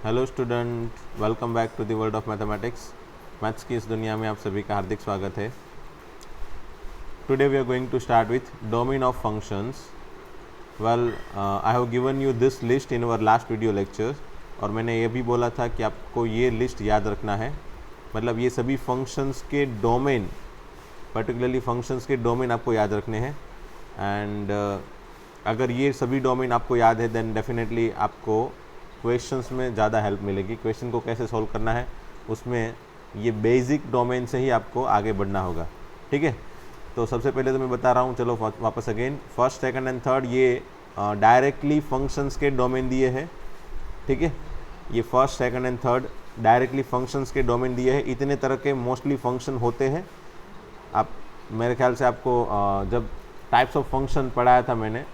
Hello student, welcome back to the world of mathematics. Maths की इस दुनिया में आप सभी का हार्दिक स्वागत है। Today we are going to start with domain of functions. Well, I have given you this list in our last video lecture, और मैंने ये भी बोला था कि आपको ये लिस्ट याद रखना है। मतलब ये सभी फंक्शंस के डोमेन, पर्टिकुलरली फंक्शंस के डोमेन आपको याद रखने हैं। एंड अगर ये सभी डोमेन आपको याद है देन डेफिनेटली आपको क्वेश्चंस में ज़्यादा हेल्प मिलेगी। क्वेश्चन को कैसे सॉल्व करना है उसमें ये बेसिक डोमेन से ही आपको आगे बढ़ना होगा। ठीक है, तो सबसे पहले तो मैं बता रहा हूँ, चलो वापस again, first second and third ये डायरेक्टली फंक्शंस के डोमेन दिए हैं। ठीक है, ये first second and third directly functions के डोमेन दिए हैं। इतने तरह के मोस्टली फंक्शन होते हैं। आप मेरे ख्याल से आपको जब टाइप्स ऑफ फंक्शन पढ़ाया था मैंने,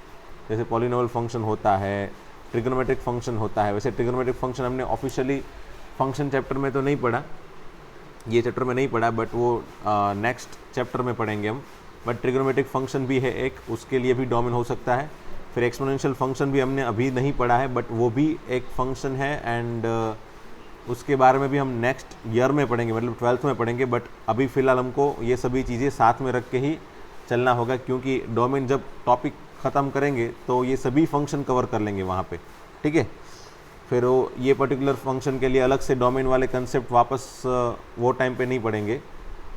जैसे पॉलिनोमियल फंक्शन होता है, ट्रिग्नोमेट्रिक फंक्शन होता है। वैसे ट्रिग्नोमेट्रिक फंक्शन हमने ऑफिशियली फंक्शन चैप्टर में तो नहीं पढ़ा, ये चैप्टर में नहीं पढ़ा, बट वो नेक्स्ट चैप्टर में पढ़ेंगे हम। बट ट्रिग्नोमेट्रिक फंक्शन भी है एक, उसके लिए भी डोमेन हो सकता है। फिर एक्सपोनेंशियल फंक्शन भी हमने अभी नहीं पढ़ा है, बट वो भी एक फंक्शन है। एंड उसके बारे में भी हम नेक्स्ट ईयर में पढ़ेंगे, मतलब 12th में पढ़ेंगे। बट अभी फ़िलहाल हमको ये सभी चीज़ें साथ में रख के ही चलना होगा, क्योंकि डोमेन जब टॉपिक ख़त्म करेंगे तो ये सभी फंक्शन कवर कर लेंगे वहाँ पे। ठीक है, फिर वो ये पर्टिकुलर फंक्शन के लिए अलग से डोमेन वाले कंसेप्ट वापस वो टाइम पे नहीं पढ़ेंगे,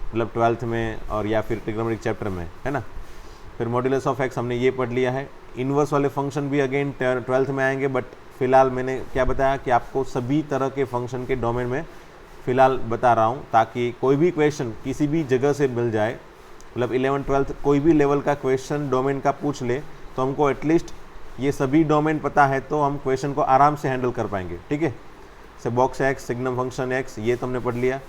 मतलब 12th में और या फिर ट्रिग्नोमेट्रिक चैप्टर में, है ना। फिर मॉड्यूलस ऑफ एक्स हमने ये पढ़ लिया है। इन्वर्स वाले फंक्शन भी अगेन 12th में आएंगे, बट फिलहाल मैंने क्या बताया कि आपको सभी तरह के फंक्शन के डोमेन में फ़िलहाल बता रहा हूँ, ताकि कोई भी क्वेश्चन किसी भी जगह से मिल जाए, मतलब 11th 12th कोई भी लेवल का क्वेश्चन डोमेन का पूछ ले तो हमको एटलीस्ट ये सभी डोमेन पता है, तो हम क्वेश्चन को आराम से हैंडल कर पाएंगे। ठीक है, से box x, signum function x, ये तो हमने पढ़ लिया।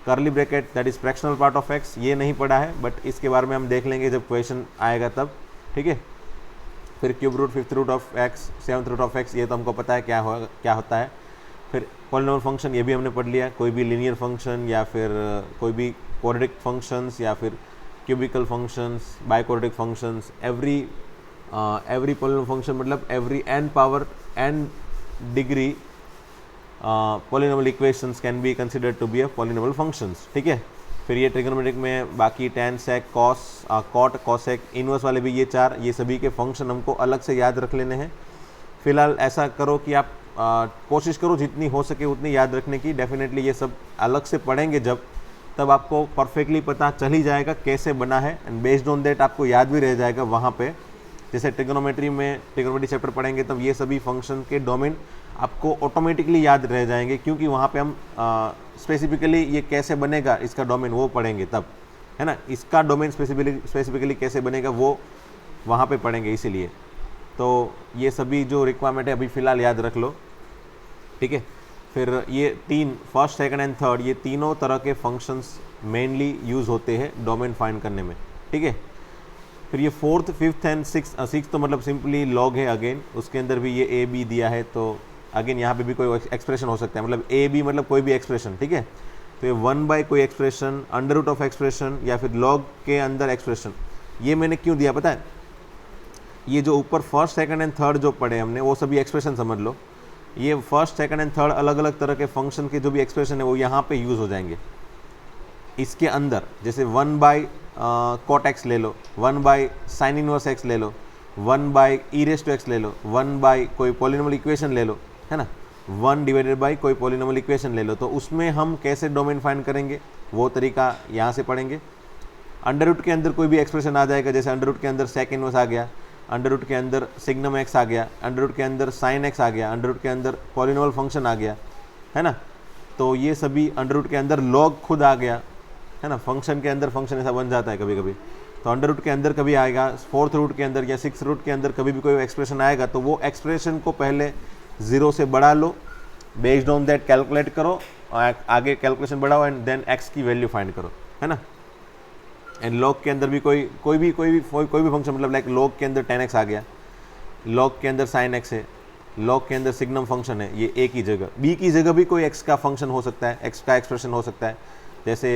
Curly bracket that is fractional part of x, ये नहीं पढ़ा है, बट इसके बारे में हम देख लेंगे जब क्वेश्चन आएगा तब। ठीक है, फिर cube root, fifth root of x, seventh root of x, ये तो हमको पता है क्या होता है। फिर पॉलिनोमियल फंक्शन, ये भी हमने पढ़ लिया। कोई भी लीनियर फंक्शन या फिर कोई भी क्वाड्रेटिक फंक्शंस या फिर cubical functions, biquadratic functions, every polynomial function, मतलब every n power n degree polynomial equations can be considered to be a polynomial functions. ठीक है, फिर ये ट्रिग्नोमेट्रिक में बाकी tan sec cos cot cosec inverse वाले भी ये सभी के फंक्शन हमको अलग से याद रख लेने हैं। फिलहाल ऐसा करो कि आप कोशिश करो जितनी हो सके उतनी याद रखने की। डेफिनेटली ये सब अलग से पढ़ेंगे जब, तब आपको परफेक्टली पता चल ही जाएगा कैसे बना है, एंड बेस्ड ऑन दैट आपको याद भी रह जाएगा वहाँ पे। जैसे ट्रिग्नोमेट्री चैप्टर पढ़ेंगे तब ये सभी फंक्शन के डोमेन आपको ऑटोमेटिकली याद रह जाएंगे, क्योंकि वहाँ पे हम स्पेसिफिकली ये कैसे बनेगा इसका डोमेन वो पढ़ेंगे तब, है ना। इसका डोमेन स्पेसिफिकली कैसे बनेगा वो वहाँ पे पढ़ेंगे, इसीलिए तो ये सभी जो रिक्वायरमेंट है अभी फ़िलहाल याद रख लो। ठीक है, फिर ये तीन, फर्स्ट सेकंड एंड थर्ड, ये तीनों तरह के फंक्शंस मेनली यूज़ होते हैं डोमेन फाइंड करने में। ठीक है, फिर ये फोर्थ, फिफ्थ एंड सिक्स तो मतलब सिंपली लॉग है अगेन, उसके अंदर भी ये ए बी दिया है, तो अगेन यहाँ पे भी कोई एक्सप्रेशन हो सकता है, मतलब ए बी मतलब कोई भी एक्सप्रेशन। ठीक है, तो ये 1/, कोई expression, under root of expression, या फिर लॉग के अंदर एक्सप्रेशन। ये मैंने क्यों दिया पता है, ये जो ऊपर फर्स्ट सेकंड एंड थर्ड जो पढ़े हमने वो सभी एक्सप्रेशन समझ लो। ये फर्स्ट सेकंड एंड थर्ड अलग अलग तरह के फंक्शन के जो भी एक्सप्रेशन है वो यहाँ पे यूज़ हो जाएंगे इसके अंदर। जैसे 1/, कॉट एक्स ले लो, 1/, साइन इनवर्स एक्स ले लो, 1/, ई रेस टू एक्स ले लो, 1/, कोई पॉलिनोमियल इक्वेशन ले लो, है ना, 1/, कोई पॉलिनोमियल इक्वेशन ले लो। तो उसमें हम कैसे डोमेन फाइंड करेंगे वो तरीका यहाँ से पढ़ेंगे। अंडर रूट के अंदर कोई भी एक्सप्रेशन आ जाएगा, जैसे अंडर रूट के अंदर सेक इनवर्स आ गया, अंडर रूट के अंदर सिग्नम एक्स आ गया, अंडर रूट के अंदर साइन एक्स आ गया, अंडर रूट के अंदर पॉलिनोमियल फंक्शन आ गया, है ना। तो ये सभी अंडर रूट के अंदर लॉग खुद आ गया, है ना, फंक्शन के अंदर फंक्शन ऐसा बन जाता है कभी कभी। तो अंडर रूट के अंदर कभी आएगा, फोर्थ रूट के अंदर या सिक्स रूट के अंदर कभी भी कोई एक्सप्रेशन आएगा, तो वो एक्सप्रेशन को पहले 0 से बढ़ा लो, बेस्ड ऑन दैट कैलकुलेट करो, आगे कैलकुलेशन बढ़ाओ, एंड देन एक्स की वैल्यू फाइंड करो, है ना। एंड लॉग के अंदर भी कोई भी फंक्शन, मतलब लाइक लॉग के अंदर tan x आ गया, लॉग के अंदर sin x है, लॉग के अंदर सिग्नम फंक्शन है, ये a की जगह, b की जगह भी कोई x का फंक्शन हो सकता है, x का एक्सप्रेशन हो सकता है। जैसे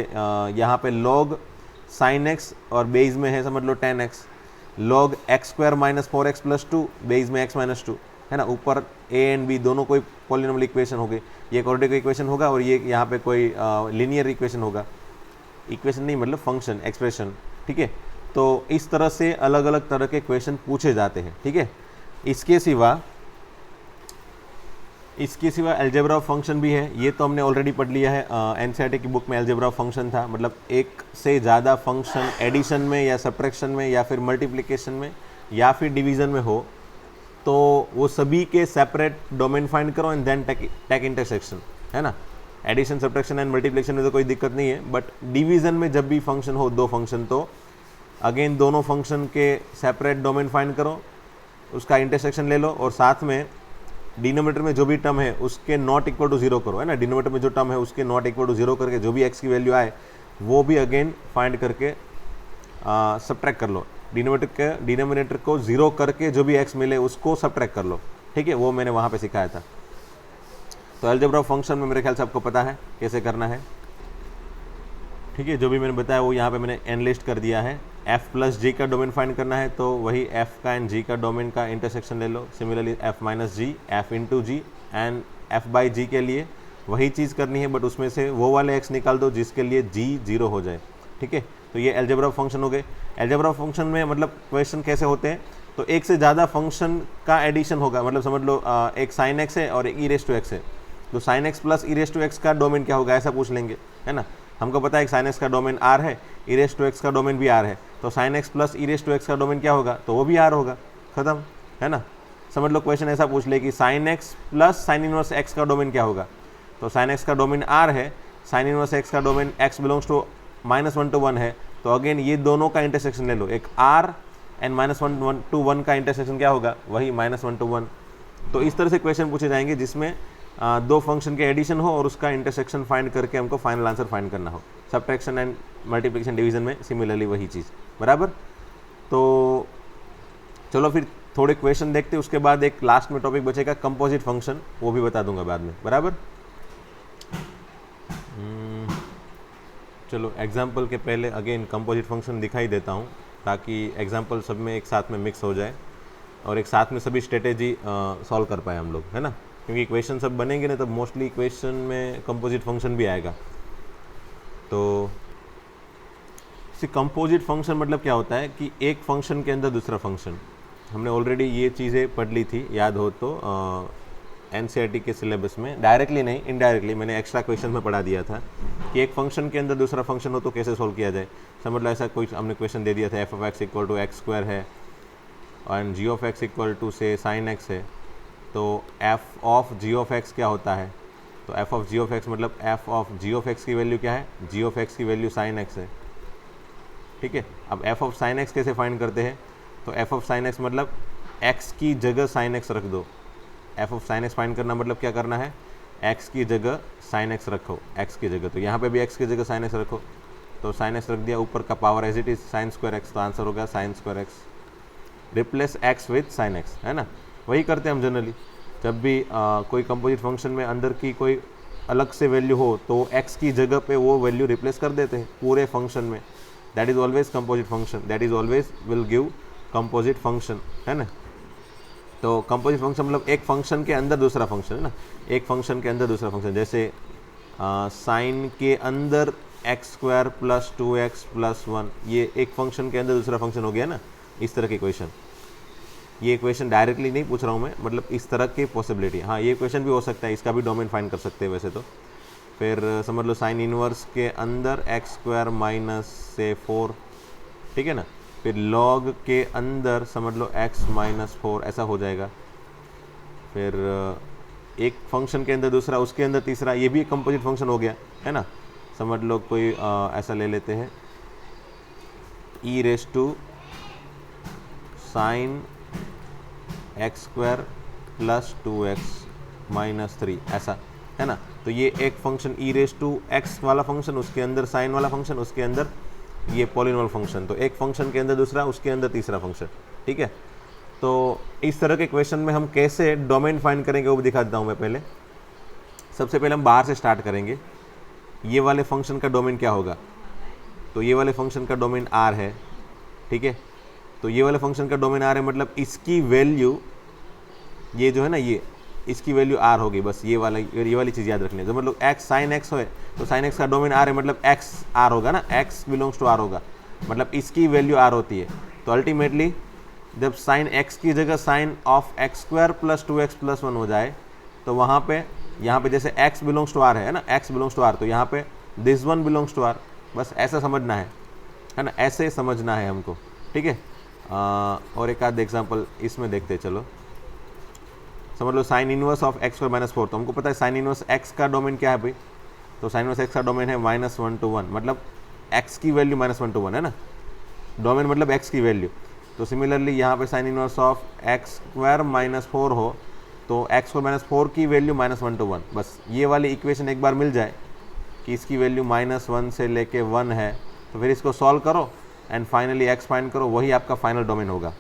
यहाँ पे log sin x और बेस में है समझ लो tan x, log x² - 4x + 2, base में x - 2, है ना, ऊपर a एंड b दोनों कोई पॉलिनोमियल इक्वेशन होगी, ये क्वाड्रेटिक इक्वेशन होगा और ये यहाँ पे कोई लीनियर इक्वेशन होगा, इक्वेशन नहीं मतलब फंक्शन एक्सप्रेशन, ठीक है। तो इस तरह से अलग अलग तरह के क्वेश्चन पूछे जाते हैं, ठीक है। इसके सिवा अलजेब्रा ऑफ फंक्शन भी है, ये तो हमने ऑलरेडी पढ़ लिया है, एनसीईआरटी की बुक में अलजेब्रा ऑफ फंक्शन था, मतलब एक से ज़्यादा फंक्शन एडिशन में या सब्ट्रैक्शन में या फिर मल्टीप्लिकेशन में या फिर डिवीज़न में हो तो वो सभी के सेपरेट डोमेन फाइंड करो एंड देन टेक इंटरसेक्शन, है ना। एडिशन सब्ट्रैक्शन एंड मल्टीप्लिकेशन में तो कोई दिक्कत नहीं है, बट डिवीज़न में जब भी फंक्शन हो, दो फंक्शन, तो अगेन दोनों फंक्शन के सेपरेट डोमेन फाइंड करो, उसका इंटरसेक्शन ले लो और साथ में डिनोमिनेटर में जो भी टर्म है उसके नॉट इक्वल टू 0 करो, है ना। डिनोमिनेटर में जो टर्म है उसके नॉट इक्वल टू 0 करके जो भी x की वैल्यू आए वो भी अगेन फाइंड करके सब्ट्रैक्ट कर लो। डिनोमिनेटर को 0 करके जो भी x मिले उसको सब्ट्रैक्ट कर लो, ठीक है। वो मैंने वहाँ पे सिखाया था। तो अलजेब्रा ऑफ फंक्शन में मेरे ख्याल से आपको पता है कैसे करना है, ठीक है। जो भी मैंने बताया वो यहाँ पे मैंने एनलिस्ट कर दिया है। f प्लस जी का डोमेन फाइंड करना है तो वही f का एंड g का डोमेन का इंटरसेक्शन ले लो। Similarly f minus G, f into G and f by G के लिए वही चीज़ करनी है, बट उसमें से वो वाले x निकाल दो जिसके लिए g 0 हो जाए, ठीक है। तो ये अलजेब्रा ऑफ फंक्शन हो गए। अलजेब्रा ऑफ फंक्शन में मतलब क्वेश्चन कैसे होते हैं, तो एक से ज़्यादा फंक्शन का एडिशन होगा, मतलब समझ लो एक साइन एक्स है और एक ई रेस टू एक्स है, तो sine x plus e raise to x का डोमेन क्या होगा ऐसा पूछ लेंगे, है ना। हमको पता है साइन एक्स का डोमेन आर है, ई रेस टू एक्स का डोमेन भी आर है, तो sine x plus e raise to x का डोमेन क्या होगा, तो वो भी आर होगा, खत्म, है ना। समझ लो क्वेश्चन ऐसा पूछ ले कि sine x plus sine inverse x का डोमेन क्या होगा, तो साइन एक्स का डोमेन आर है, साइन इनवर्स एक्स का domain x belongs to -1 to 1 है, तो अगेन ये दोनों का इंटरसेक्शन ले लो, एक आर एंड -1 to 1 का इंटरसेक्शन क्या होगा, वही -1 to 1। तो इस तरह से क्वेश्चन पूछे जाएंगे जिसमें दो फंक्शन के एडिशन हो और उसका इंटरसेक्शन फाइंड करके हमको फाइनल आंसर फाइंड करना हो। सब्ट्रैक्शन एंड मल्टीप्लिकेशन डिवीजन में सिमिलरली वही चीज़, बराबर। तो चलो फिर थोड़े क्वेश्चन देखते हैं, उसके बाद एक लास्ट में टॉपिक बचेगा कंपोजिट फंक्शन, वो भी बता दूंगा बाद में, बराबर। चलो एग्जाम्पल के पहले अगेन कंपोजिट फंक्शन दिखाई देता हूँ ताकि एग्जाम्पल सब में एक साथ में मिक्स हो जाए और एक साथ में सभी स्ट्रेटेजी सॉल्व कर पाए हम लोग, है ना। क्योंकि इक्वेशन सब बनेंगे ना, तब मोस्टली इक्वेशन में कंपोजिट फंक्शन भी आएगा। तो कंपोजिट फंक्शन मतलब क्या होता है कि एक फंक्शन के अंदर दूसरा फंक्शन, हमने ऑलरेडी ये चीज़ें पढ़ ली थी, याद हो तो एनसीईआरटी के सिलेबस में, डायरेक्टली नहीं इनडायरेक्टली मैंने एक्स्ट्रा क्वेश्चन में पढ़ा दिया था कि एक फंक्शन के अंदर दूसरा फंक्शन हो तो कैसे सोल्व किया जाए। समझ लो ऐसा कोई हमने क्वेश्चन दे दिया था, F of x equal to X square है and G of x equal to से साइन एक्स है, तो F of G of X क्या होता है, तो F of G of X मतलब F of G of X की वैल्यू क्या है, जी ऑफ एक्स की वैल्यू साइन एक्स है, ठीक है। अब एफ ऑफ साइन एक्स कैसे फाइंड करते हैं, तो एफ ऑफ साइन एक्स मतलब एक्स की जगह साइन एक्स रख दो। F of sine x find करना मतलब क्या करना है, एक्स की जगह साइन एक्स रखो, एक्स की जगह, तो यहाँ पे भी एक्स की जगह साइन एक्स रखो, तो साइन एक्स रख दिया, ऊपर का power as it is sine square x, तो आंसर होगा sine square x. Replace x with sine x, है ना, वही करते हैं हम जनरली जब भी कोई कंपोजिट फंक्शन में अंदर की कोई अलग से वैल्यू हो तो एक्स की जगह पे वो वैल्यू रिप्लेस कर देते हैं पूरे फंक्शन में। That is always composite function, that is always will give composite function, है ना। तो कंपोजिट फंक्शन मतलब एक फंक्शन के अंदर दूसरा फंक्शन, है ना, एक फंक्शन के अंदर दूसरा फंक्शन, जैसे साइन के अंदर x square plus 2x plus 1, ये एक फंक्शन के अंदर दूसरा फंक्शन हो गया ना, इस तरह के क्वेश्चन। ये क्वेश्चन डायरेक्टली नहीं पूछ रहा हूँ मैं, मतलब इस तरह की पॉसिबिलिटी, हाँ ये क्वेश्चन भी हो सकता है, इसका भी डोमेन फाइंड कर सकते हैं वैसे तो। फिर समझ लो साइन इनवर्स के अंदर एक्स स्क्वायर माइनस से 4, ठीक है ना, फिर लॉग के अंदर समझ लो x माइनस 4, ऐसा हो जाएगा। फिर एक फंक्शन के अंदर दूसरा, उसके अंदर तीसरा, ये भी एक कंपोजिट फंक्शन हो गया, है ना। समझ लो कोई ऐसा ले लेते हैं E raise to sine X square plus 2x minus 3, ऐसा, है ना। तो ये एक function E raise to X वाला फंक्शन, उसके अंदर साइन वाला फंक्शन, उसके अंदर ये पॉलिनोमियल फंक्शन, तो एक फंक्शन के अंदर दूसरा, उसके अंदर तीसरा फंक्शन, ठीक है। तो इस तरह के क्वेश्चन में हम कैसे डोमेन फाइंड करेंगे वो भी दिखा देता हूँ मैं पहले। सबसे पहले हम बाहर से स्टार्ट करेंगे, ये वाले फंक्शन का डोमेन क्या होगा, तो ये वाले फंक्शन का डोमेन आर है, ठीक है। तो ये वाले फंक्शन का डोमेन आर है मतलब इसकी वैल्यू ये जो है ना ये इसकी वैल्यू आर होगी, बस ये वाली चीज़ याद रखनी है। तो मतलब एक्स साइन एक्स हो तो साइन एक्स का डोमेन आर है, मतलब एक्स आर होगा ना, एक्स बिलोंग्स टू आर होगा, मतलब इसकी वैल्यू आर होती है। तो अल्टीमेटली जब साइन एक्स की जगह sine of x square plus 2x plus 1 हो जाए तो वहाँ पे यहाँ पे जैसे x बिलोंग्स टू आर है ना, x बिलोंग्स टू आर, तो यहाँ पे this one belongs to R, बस ऐसा समझना है ना, ऐसे समझना है हमको, ठीक है। और एक आध एग्जाम्पल इसमें देखते चलो। समझ लो sine inverse of x square minus 4, तो हमको पता है साइन इनवर्स एक्स का डोमेन क्या है भाई, तो साइन इनवर्स एक्स का डोमेन है -1 to 1, मतलब एक्स की वैल्यू -1 to 1 है ना, डोमेन मतलब एक्स की वैल्यू। तो सिमिलरली यहाँ पे sign inverse of x square -4 हो तो एक्स स्क्वायर -4 की वैल्यू -1 to 1, बस ये वाली इक्वेशन एक बार मिल जाए कि इसकी वैल्यू -1 से लेके 1 है, तो फिर इसको सॉल्व करो एंड फाइनली एक्स फाइंड करो, वही आपका फाइनल डोमेन होगा,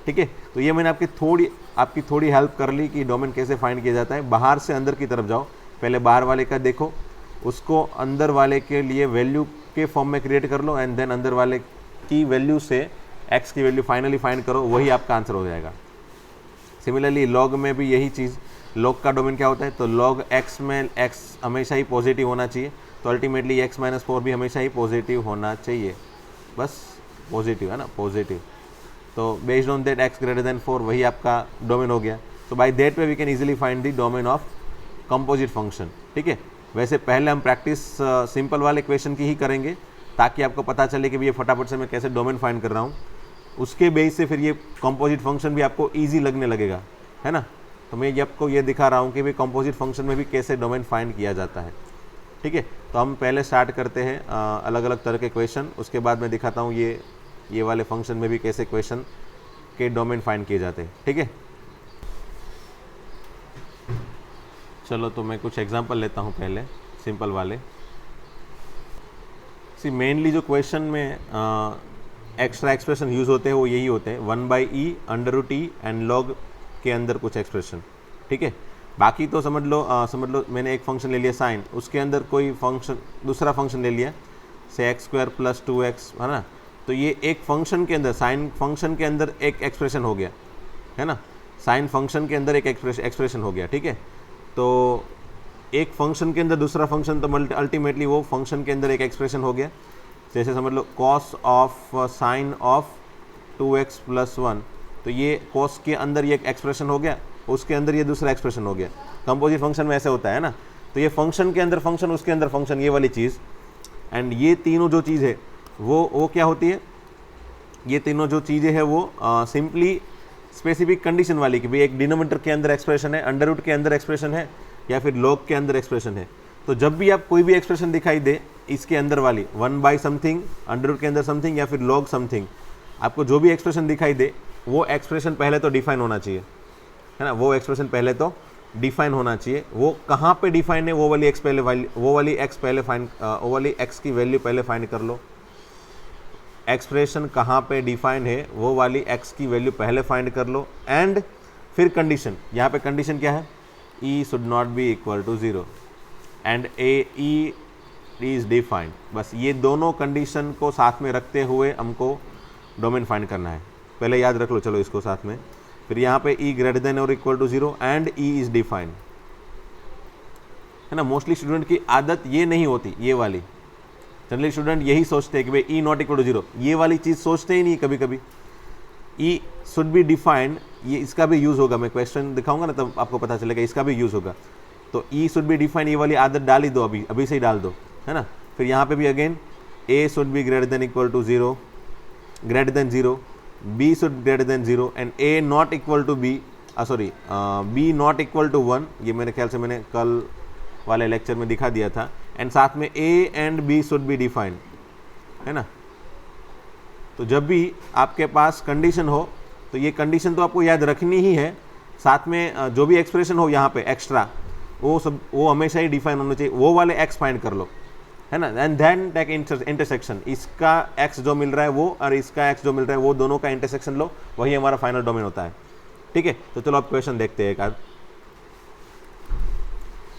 ठीक है। तो ये मैंने आपकी थोड़ी हेल्प कर ली कि डोमेन कैसे फाइंड किया जाता है। बाहर से अंदर की तरफ जाओ, पहले बाहर वाले का देखो, उसको अंदर वाले के लिए वैल्यू के फॉर्म में क्रिएट कर लो एंड देन अंदर वाले की वैल्यू से एक्स की वैल्यू फाइनली फाइंड करो, वही आपका आंसर हो जाएगा। सिमिलरली लॉग में भी यही चीज़, लॉग का डोमेन क्या होता है, तो लॉग एक्स में एक्स हमेशा ही पॉजिटिव होना चाहिए, तो अल्टीमेटली x -4 भी हमेशा ही पॉजिटिव होना चाहिए, बस पॉजिटिव है ना, पॉजिटिव। तो based on that x greater than 4 वही आपका डोमेन हो गया। तो by that way we can easily find the domain of composite function, ठीक है। वैसे पहले हम प्रैक्टिस सिंपल वाले क्वेश्चन की ही करेंगे ताकि आपको पता चले कि ये फटाफट से मैं कैसे डोमेन फाइंड कर रहा हूँ, उसके बेस से फिर ये कंपोजिट फंक्शन भी आपको ईजी लगने लगेगा, है ना। तो मैं आपको ये दिखा रहा हूँ कि भाई कंपोजिट फंक्शन में भी कैसे डोमेन फाइंड किया जाता है, ठीक है। तो हम पहले स्टार्ट करते हैं अलग अलग तरह के क्वेश्चन, उसके बाद मैं दिखाता हूँ ये वाले फंक्शन में भी कैसे क्वेश्चन के डोमेन फाइंड किए जाते हैं, ठीक है। चलो तो मैं कुछ एग्जांपल लेता हूँ पहले सिंपल वाले। सी मेनली जो क्वेश्चन में एक्स्ट्रा एक्सप्रेशन यूज़ होते हैं वो यही होते हैं 1/e√t एंड लॉग के अंदर कुछ एक्सप्रेशन, ठीक है। बाकी तो समझ लो मैंने एक फंक्शन ले लिया साइन, उसके अंदर कोई फंक्शन दूसरा फंक्शन ले लिया से x² + 2x, है ना। तो ये एक फंक्शन के अंदर, साइन फंक्शन के अंदर एक एक्सप्रेशन हो गया, है ना, साइन फंक्शन के अंदर एक एक्सप्रेशन हो गया, ठीक है। तो एक फंक्शन के अंदर दूसरा फंक्शन, तो अल्टीमेटली वो फंक्शन के अंदर एक एक्सप्रेशन हो गया। जैसे समझ लो cos of sine of 2x + 1, तो ये कॉस के अंदर ये एक एक्सप्रेशन हो गया, उसके अंदर ये दूसरा एक्सप्रेशन हो गया। कंपोजिट फंक्शन में ऐसे होता है ना, तो ये फंक्शन के अंदर फंक्शन, उसके अंदर फंक्शन, ये वाली चीज़, एंड ये तीनों जो चीज़ है वो क्या होती है, ये तीनों जो चीज़ें हैं वो सिंपली स्पेसिफिक कंडीशन वाली कि भाई एक डिनोमिनेटर के अंदर एक्सप्रेशन है, अंडर रूट के अंदर एक्सप्रेशन है, या फिर लॉग के अंदर एक्सप्रेशन है। तो जब भी आप कोई भी एक्सप्रेशन दिखाई दे इसके अंदर वाली 1/समथिंग, अंडर रूट के अंदर समथिंग या फिर लॉग समथिंग, आपको जो भी एक्सप्रेशन दिखाई दे वो एक्सप्रेशन पहले तो डिफाइन होना चाहिए, है ना, वो एक्सप्रेशन पहले तो डिफाइन होना चाहिए। वो कहाँ पे डिफाइन है वो वाली एक्स पहले फाइंड, वो वाली एक्स की वैल्यू पहले फाइंड कर लो। एक्सप्रेशन कहाँ पे डिफाइन है वो वाली एक्स की वैल्यू पहले फाइंड कर लो, एंड फिर कंडीशन, यहाँ पे कंडीशन क्या है, e should not be equal to 0 and e is defined. बस ये दोनों कंडीशन को साथ में रखते हुए हमको डोमेन फाइंड करना है, पहले याद रख लो, चलो इसको साथ में। फिर यहाँ पे e ग्रेटर देन और equal to 0 and e is defined, है ना। मोस्टली स्टूडेंट की आदत ये नहीं होती, ये वाली, जनरली स्टूडेंट यही सोचते हैं कि भाई e नॉट इक्वल टू 0, ये वाली चीज़ सोचते ही नहीं कभी कभी। e शुड बी डिफाइंड, ये इसका भी यूज़ होगा, मैं क्वेश्चन दिखाऊंगा ना तब आपको पता चलेगा, इसका भी यूज़ होगा। तो e शुड बी डिफाइंड, ये वाली आदत डाल ही दो, अभी से ही डाल दो, है ना। फिर यहाँ पे भी again a should be greater than equal to 0, greater than 0, b should greater than 0 and a not equal to b, b not equal to 1, ये मेरे ख्याल से मैंने कल वाले लेक्चर में दिखा दिया था, एंड साथ में a and b should be defined, है ना। तो जब भी आपके पास कंडीशन हो तो ये कंडीशन तो आपको याद रखनी ही है, साथ में जो भी एक्सप्रेशन हो यहाँ पे एक्स्ट्रा वो हमेशा ही डिफाइन होना चाहिए, वो वाले x फाइंड कर लो, है ना। एंड देन टेक इंटरसेक्शन, इसका x जो मिल रहा है वो और इसका x जो मिल रहा है वो दोनों का इंटरसेक्शन लो, वही हमारा फाइनल डोमेन होता है, ठीक है। तो चलो अब क्वेश्चन देखते हैं एक आध।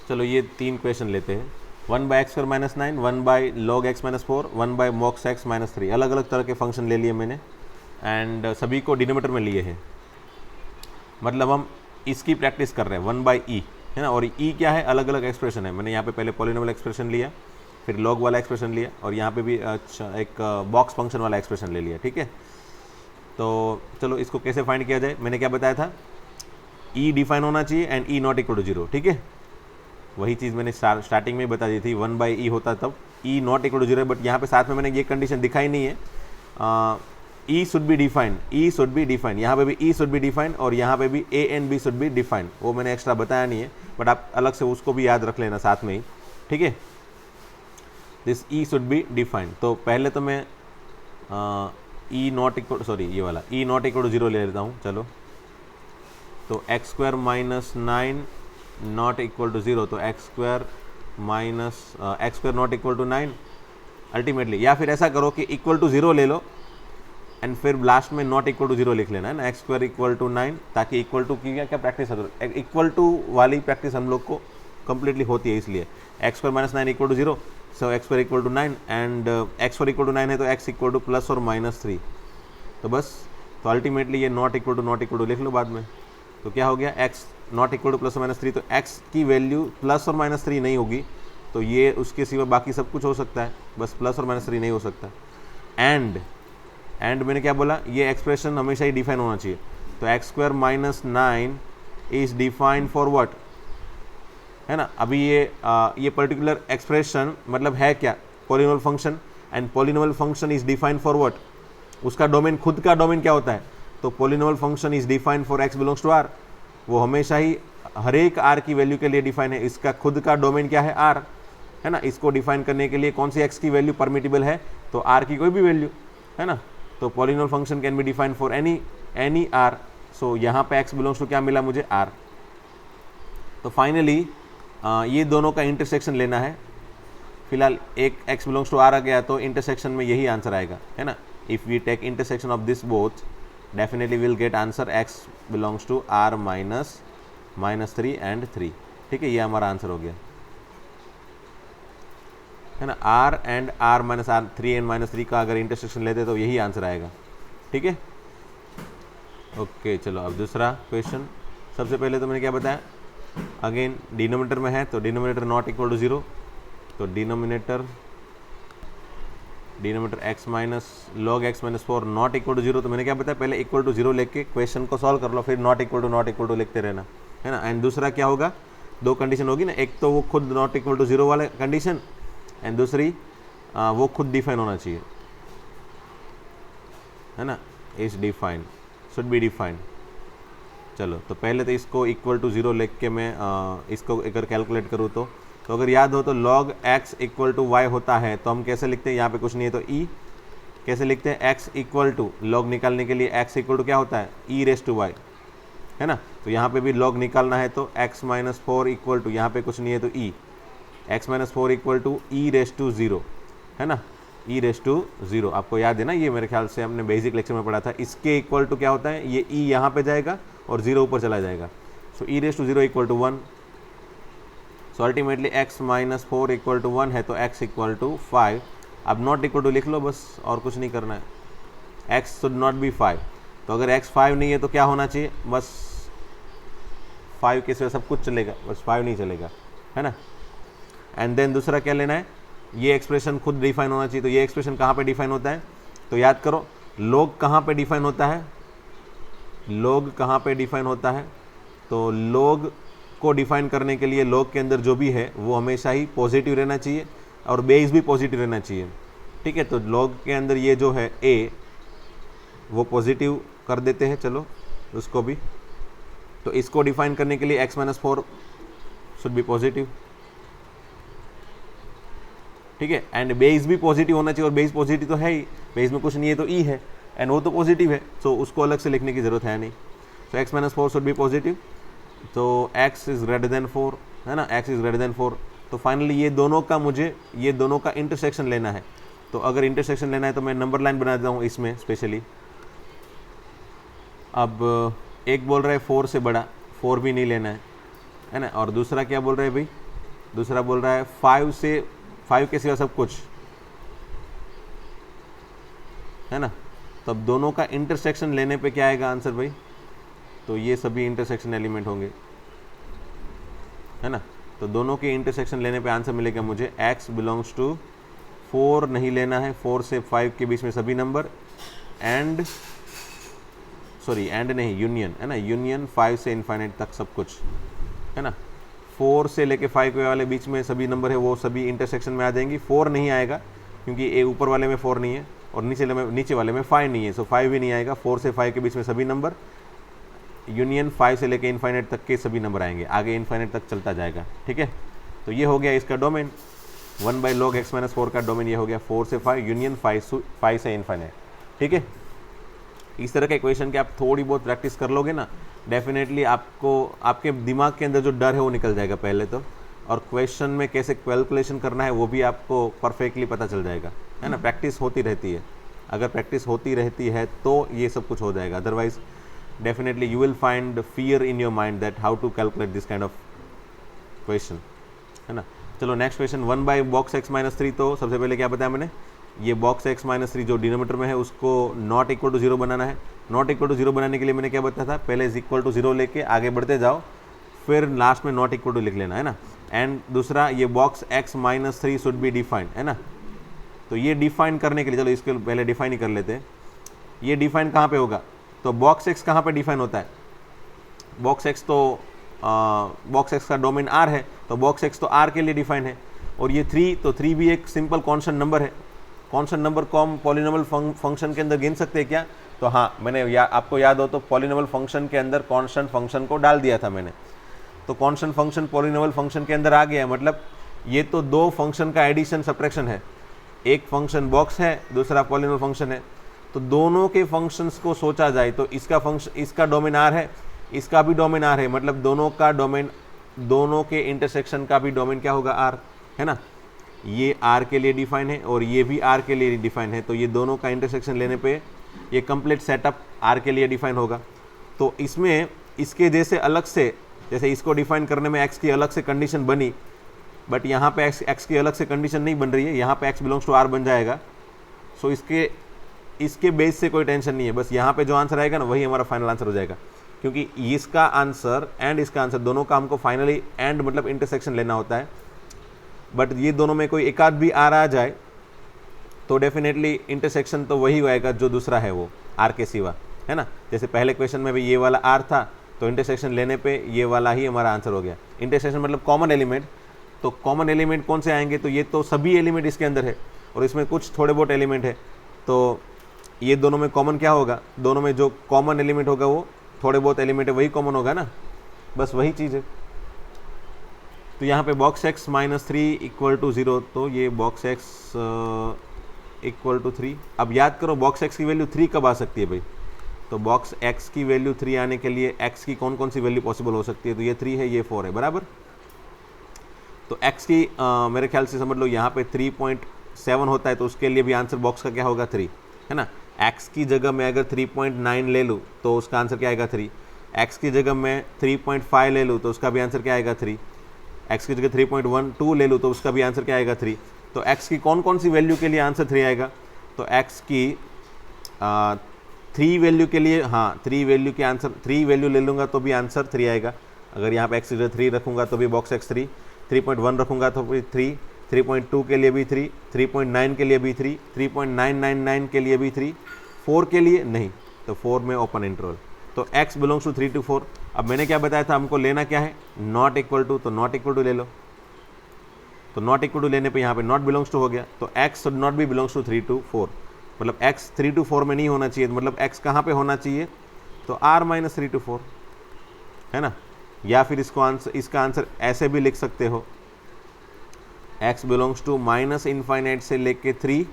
चलो ये 3 क्वेश्चन लेते हैं। 1/x² - 9, 1/log x - 4, 1/mox x - 3, अलग अलग तरह के फंक्शन ले लिए मैंने एंड सभी को डिनोमिनेटर में लिए हैं। मतलब हम इसकी प्रैक्टिस कर रहे हैं 1/e, है ना। और e क्या है, अलग अलग एक्सप्रेशन है। मैंने यहाँ पे पहले पॉलिनोमियल एक्सप्रेशन लिया, फिर लॉग वाला एक्सप्रेशन लिया, और यहाँ पे भी एक बॉक्स फंक्शन वाला एक्सप्रेशन ले लिया, ठीक है। तो चलो इसको कैसे फाइंड किया जाए। मैंने क्या बताया था, e डिफाइन होना चाहिए and e not equal to 0, ठीक है। वही चीज़ मैंने स्टार्टिंग में बता दी थी, 1/e होता तब e not equal to 0, but यहाँ पे साथ में मैंने ये कंडीशन दिखाई नहीं है, e should be defined, e should be defined, यहाँ पे भी e शुड बी डिफाइंड, और यहाँ पे भी a and b should be defined. वो मैंने एक्स्ट्रा बताया नहीं है, बट आप अलग से उसको भी याद रख लेना साथ में ही, ठीक है। This e should be defined. तो पहले तो मैं e नॉट इक्वल, सॉरी ये वाला e नॉट इक्वल टू 0 ले लेता हूँ, चलो। तो x square minus 9 not equal to 0, तो x square not equal to 9 ultimately. या फिर ऐसा करो कि इक्वल टू 0 ले लो एंड फिर लास्ट में नॉट इक्वल टू 0 लिख लेना, है ना, एक्स स्क्वायर इक्वल टू 9, ताकि इक्वल टू की क्या प्रैक्टिस है, इक्वल टू वाली प्रैक्टिस हम लोग को कंप्लीटली होती है। इसलिए x square minus 9 equal to 0, so x square equal to 9, and x square equal to 9 है तो एक्स इक्वल टू प्लस और माइनस 3, तो बस। तो अल्टीमेटली ये नॉट इक्वल टू लिख लो बाद में। तो क्या हो गया, x not equal to plus और माइनस 3, तो एक्स की वैल्यू प्लस और माइनस 3 नहीं होगी, तो ये उसके सिवा बाकी सब कुछ हो सकता है, बस प्लस और माइनस 3 नहीं हो सकता। एंड मैंने क्या बोला, ये एक्सप्रेशन हमेशा ही डिफाइन होना चाहिए। तो x square minus 9 is defined for what, है ना। अभी ये पर्टिकुलर एक्सप्रेशन मतलब है क्या, polynomial function, and polynomial function is defined for what, उसका डोमेन, खुद का डोमेन क्या होता है। तो polynomial function is defined for x belongs to R, वो हमेशा ही हर एक आर की वैल्यू के लिए डिफाइन है। इसका खुद का डोमेन क्या है, आर, है ना। इसको डिफाइन करने के लिए कौन सी एक्स की वैल्यू परमिटेबल है, तो आर की कोई भी वैल्यू, है ना। तो polynomial function can be defined for any R. So यहाँ पे एक्स बिलोंग्स टू क्या मिला मुझे, आर। तो फाइनली ये दोनों का इंटरसेक्शन लेना है। फिलहाल एक एक्स बिलोंग्स टू आर आ गया, तो इंटरसेक्शन में यही आंसर आएगा, है ना। If we take intersection of this both, definitely will get answer x belongs to R minus 3 and 3, ठीक है। ये हमारा आंसर हो गया, है ना। R and R minus R 3 and minus 3 का अगर इंटरसेक्शन लेते तो यही आंसर आएगा, ठीक है। ओके चलो अब दूसरा क्वेश्चन। सबसे पहले तो मैंने क्या बताया, अगेन डिनोमिनेटर में है, तो डिनोमिनेटर नॉट इक्वल टू 0, तो denominator x minus log x minus 4 not equal to 0। तो मैंने क्या बताया, पहले इक्वल टू 0 लेके क्वेश्चन को सॉल्व कर लो, फिर नॉट इक्वल टू लिखते रहना, है ना। एंड दूसरा क्या होगा, दो कंडीशन होगी ना, एक तो वो खुद नॉट इक्वल टू 0 वाला कंडीशन, एंड दूसरी वो खुद डिफाइन होना चाहिए, है ना, is defined, should be defined. चलो तो पहले तो इसको इक्वल टू 0 लिख के मैं इसको अगर कैलकुलेट करूँ तो अगर याद हो तो log x equal to y होता है, तो हम कैसे लिखते हैं, यहाँ पे कुछ नहीं है तो e कैसे लिखते हैं, x इक्वल टू लॉग निकालने के लिए x इक्वल टू क्या होता है, e रेस टू वाई, है ना। तो यहाँ पे भी log निकालना है तो x माइनस 4 इक्वल टू, यहाँ पे कुछ नहीं है तो e, x minus 4 equal to e raise to 0, है ना, e रेस टू 0। आपको याद है ना, ये मेरे ख्याल से हमने बेसिक लेक्चर में पढ़ा था। इसके इक्वल टू क्या होता है, ये e यहाँ पे जाएगा और 0 ऊपर चला जाएगा, so e raise to 0 equal to 1। So ultimately x minus 4 equal to 1 है तो x इक्वल टू 5। अब नॉट इक्वल टू लिख लो बस, और कुछ नहीं करना है, x शुड नॉट बी 5। तो अगर x 5 नहीं है तो क्या होना चाहिए, बस 5 के सिवा सब कुछ चलेगा, बस 5 नहीं चलेगा, है ना। एंड देन दूसरा क्या लेना है, ये एक्सप्रेशन खुद डिफाइन होना चाहिए। तो ये एक्सप्रेशन कहाँ पे डिफाइन होता है, तो याद करो log कहाँ पे डिफाइन होता है, log कहाँ पे डिफाइन होता है, तो log को डिफाइन करने के लिए log के अंदर जो भी है वो हमेशा ही पॉजिटिव रहना चाहिए और बेस भी पॉजिटिव रहना चाहिए, ठीक है। तो log के अंदर ये जो है a वो पॉजिटिव कर देते हैं, चलो उसको भी। तो इसको डिफाइन करने के लिए x minus 4 should be positive, ठीक है। एंड बेस भी पॉजिटिव होना चाहिए, और बेस पॉजिटिव तो है ही, बेस में कुछ नहीं है तो e है, एंड वो तो पॉजिटिव है, सो उसको अलग से लिखने की जरूरत है नहीं। तो x minus 4 should be positive, तो x इज ग्रेटर देन 4, है ना, x इज ग्रेटर देन 4। तो फाइनली ये दोनों का मुझे ये दोनों का इंटरसेक्शन लेना है। तो अगर इंटरसेक्शन लेना है तो मैं नंबर लाइन बना देता हूँ इसमें स्पेशली। अब एक बोल रहा है 4 से बड़ा, 4 भी नहीं लेना है ना। और दूसरा क्या बोल रहा है भाई, दूसरा बोल रहा है 5 के सिवा सब कुछ, है ना। तो अब दोनों का इंटरसेक्शन लेने पे क्या आएगा आंसर भाई, तो तो ये सभी इंटरसेक्शन एलिमेंट होंगे, है ना। तो दोनों के इंटरसेक्शन लेने पे आंसर मिलेगा मुझे x बिलोंग्स टू 4 नहीं लेना है, 4 से 5 के बीच में सभी नंबर, एंड नहीं, यूनियन, है ना, यूनियन 5 से इन्फाइनाइट तक सब कुछ, है ना। 4 से लेके 5 के वाले बीच में सभी नंबर है वो सभी इंटरसेक्शन में आ जाएंगी। 4 नहीं आएगा क्योंकि ए ऊपर वाले में 4 नहीं है और नीचे वाले में 5 नहीं है, सो 5 भी नहीं आएगा। 4 से 5 के बीच में सभी नंबर, यूनियन 5 से लेके इन्फाइनाइट तक के सभी नंबर आएंगे, आगे इन्फाइनाइट तक चलता जाएगा, ठीक है। तो ये हो गया इसका डोमेन, 1/log x - 4 का डोमेन ये हो गया 4 से 5 यूनियन 5 से इन्फाइनाइट, ठीक है। इस तरह के इक्वेशन की आप थोड़ी बहुत प्रैक्टिस कर लोगे ना, डेफिनेटली आपको आपके दिमाग के अंदर जो डर है वो निकल जाएगा पहले तो, और क्वेश्चन में कैसे कैलकुलेशन करना है वो भी आपको परफेक्टली पता चल जाएगा, है ना। प्रैक्टिस होती रहती है, अगर प्रैक्टिस होती रहती है तो ये सब कुछ हो जाएगा, otherwise definitely you will find fear in your mind that how to calculate this kind of question, है ना। चलो नेक्स्ट क्वेश्चन, 1/box x - 3। तो सबसे पहले क्या बताया मैंने, ये box x - 3 जो डिनोमीटर में है उसको नॉट इक्वल टू 0 बनाना है। नॉट इक्वल टू 0 बनाने के लिए मैंने क्या बताया था, पहले इज इक्वल टू 0 लेके आगे बढ़ते जाओ, फिर लास्ट में नॉट इक्वल टू लिख लेना, है ना। एंड दूसरा, ये box x - 3 should be defined, है ना। तो ये डिफाइन करने के लिए, चलो इसको पहले डिफाइन ही कर लेते हैं। ये डिफाइन कहाँ पे होगा, तो box x कहाँ पे डिफाइन होता है, box x तो box x का डोमेन r है, तो box x तो r के लिए डिफाइन है। और ये 3, तो 3 भी एक सिंपल कॉन्स्टेंट नंबर है। कॉन्स्टेंट नंबर को हम पॉलिनोमियल फंक्शन के अंदर गिन सकते हैं क्या, तो हाँ, मैंने आपको याद हो तो पॉलिनोमियल फंक्शन के अंदर कॉन्स्टेंट फंक्शन को डाल दिया था मैंने, तो कॉन्स्टेंट फंक्शन पॉलिनोमियल फंक्शन के अंदर आ गया, मतलब ये तो दो फंक्शन का एडिशन सब्ट्रैक्शन है, एक फंक्शन बॉक्स है, दूसरा पॉलिनोमियल फंक्शन है। तो दोनों के फंक्शंस को सोचा जाए तो इसका डोमेन आर है, इसका भी डोमेन आर है, मतलब दोनों का डोमेन, दोनों के इंटरसेक्शन का भी डोमेन क्या होगा, आर, है ना। ये आर के लिए डिफाइन है और ये भी आर के लिए डिफाइन है, तो ये दोनों का इंटरसेक्शन लेने पे ये कंप्लीट सेटअप आर के लिए डिफाइन होगा। तो इसमें इसके जैसे अलग से, जैसे इसको डिफाइन करने में एक्स की अलग से कंडीशन बनी, बट यहाँ पे एक्स की अलग से कंडीशन नहीं बन रही है, यहाँ पे एक्स बिलोंग्स टू आर बन जाएगा। सो इसके बेस से कोई टेंशन नहीं है, बस यहाँ पे जो आंसर आएगा ना वही हमारा फाइनल आंसर हो जाएगा, क्योंकि इसका आंसर एंड इसका आंसर दोनों का हमको फाइनली एंड मतलब इंटरसेक्शन लेना होता है। बट ये दोनों में कोई एक आध भी आर आ जाए तो डेफिनेटली इंटरसेक्शन तो वही होएगा जो दूसरा है वो आर के सिवा, है ना। जैसे पहले क्वेश्चन में भी ये वाला आर था, तो इंटरसेक्शन लेने पे ये वाला ही हमारा आंसर हो गया। इंटरसेक्शन मतलब कॉमन एलिमेंट, तो कॉमन एलिमेंट कौन से आएंगे, तो ये तो सभी एलिमेंट इसके अंदर है और इसमें कुछ थोड़े बहुत एलिमेंट है, तो ये दोनों में कॉमन क्या होगा, दोनों में जो कॉमन एलिमेंट होगा वो थोड़े बहुत एलिमेंट है वही कॉमन होगा ना, बस वही चीज़ है। तो यहाँ पे box x - 3 इक्वल टू 0, तो ये box x इक्वल टू 3। अब याद करो box x की वैल्यू 3 कब आ सकती है भाई, तो box x की वैल्यू 3 आने के लिए x की कौन कौन सी वैल्यू पॉसिबल हो सकती है, तो ये 3 है, ये 4 है, बराबर। तो x की मेरे ख्याल से समझ लो यहाँ पे 3.7 होता है, तो उसके लिए भी आंसर बॉक्स का क्या होगा, 3, है ना। x की जगह मैं अगर 3.9 ले लूँ तो उसका आंसर क्या आएगा, 3। x की जगह मैं 3.5 ले लूँ तो उसका भी आंसर क्या आएगा, 3। x की जगह 3.12 ले लूँ तो उसका भी आंसर क्या आएगा, 3। तो x की कौन कौन सी वैल्यू के लिए आंसर 3 आएगा, तो x की 3 वैल्यू के लिए, हाँ 3 वैल्यू के आंसर, 3 वैल्यू ले लूँगा तो भी आंसर 3 आएगा। अगर यहाँ पे x की जगह 3 रखूँगा तो भी बॉक्स x 3, 3.1 रखूँगा तो भी 3, 3.2 के लिए भी 3, 3.9 के लिए भी 3, 3.999 के लिए भी 3, 4 के लिए नहीं, तो 4 में ओपन इंटरवल। तो x बिलोंग्स टू 3 to 4। अब मैंने क्या बताया था, हमको लेना क्या है, नॉट इक्वल टू, तो नॉट इक्वल टू ले लो, तो नॉट इक्वल टू लेने पे यहाँ पे नॉट बिलोंग्स टू हो गया, तो x should not be belongs to 3 to 4, मतलब x 3 to 4 में नहीं होना चाहिए, मतलब x कहाँ पे होना चाहिए, तो r - 3 to 4, है ना। या फिर इसका आंसर ऐसे भी लिख सकते हो, x बिलोंग्स टू -∞ से लेके 3,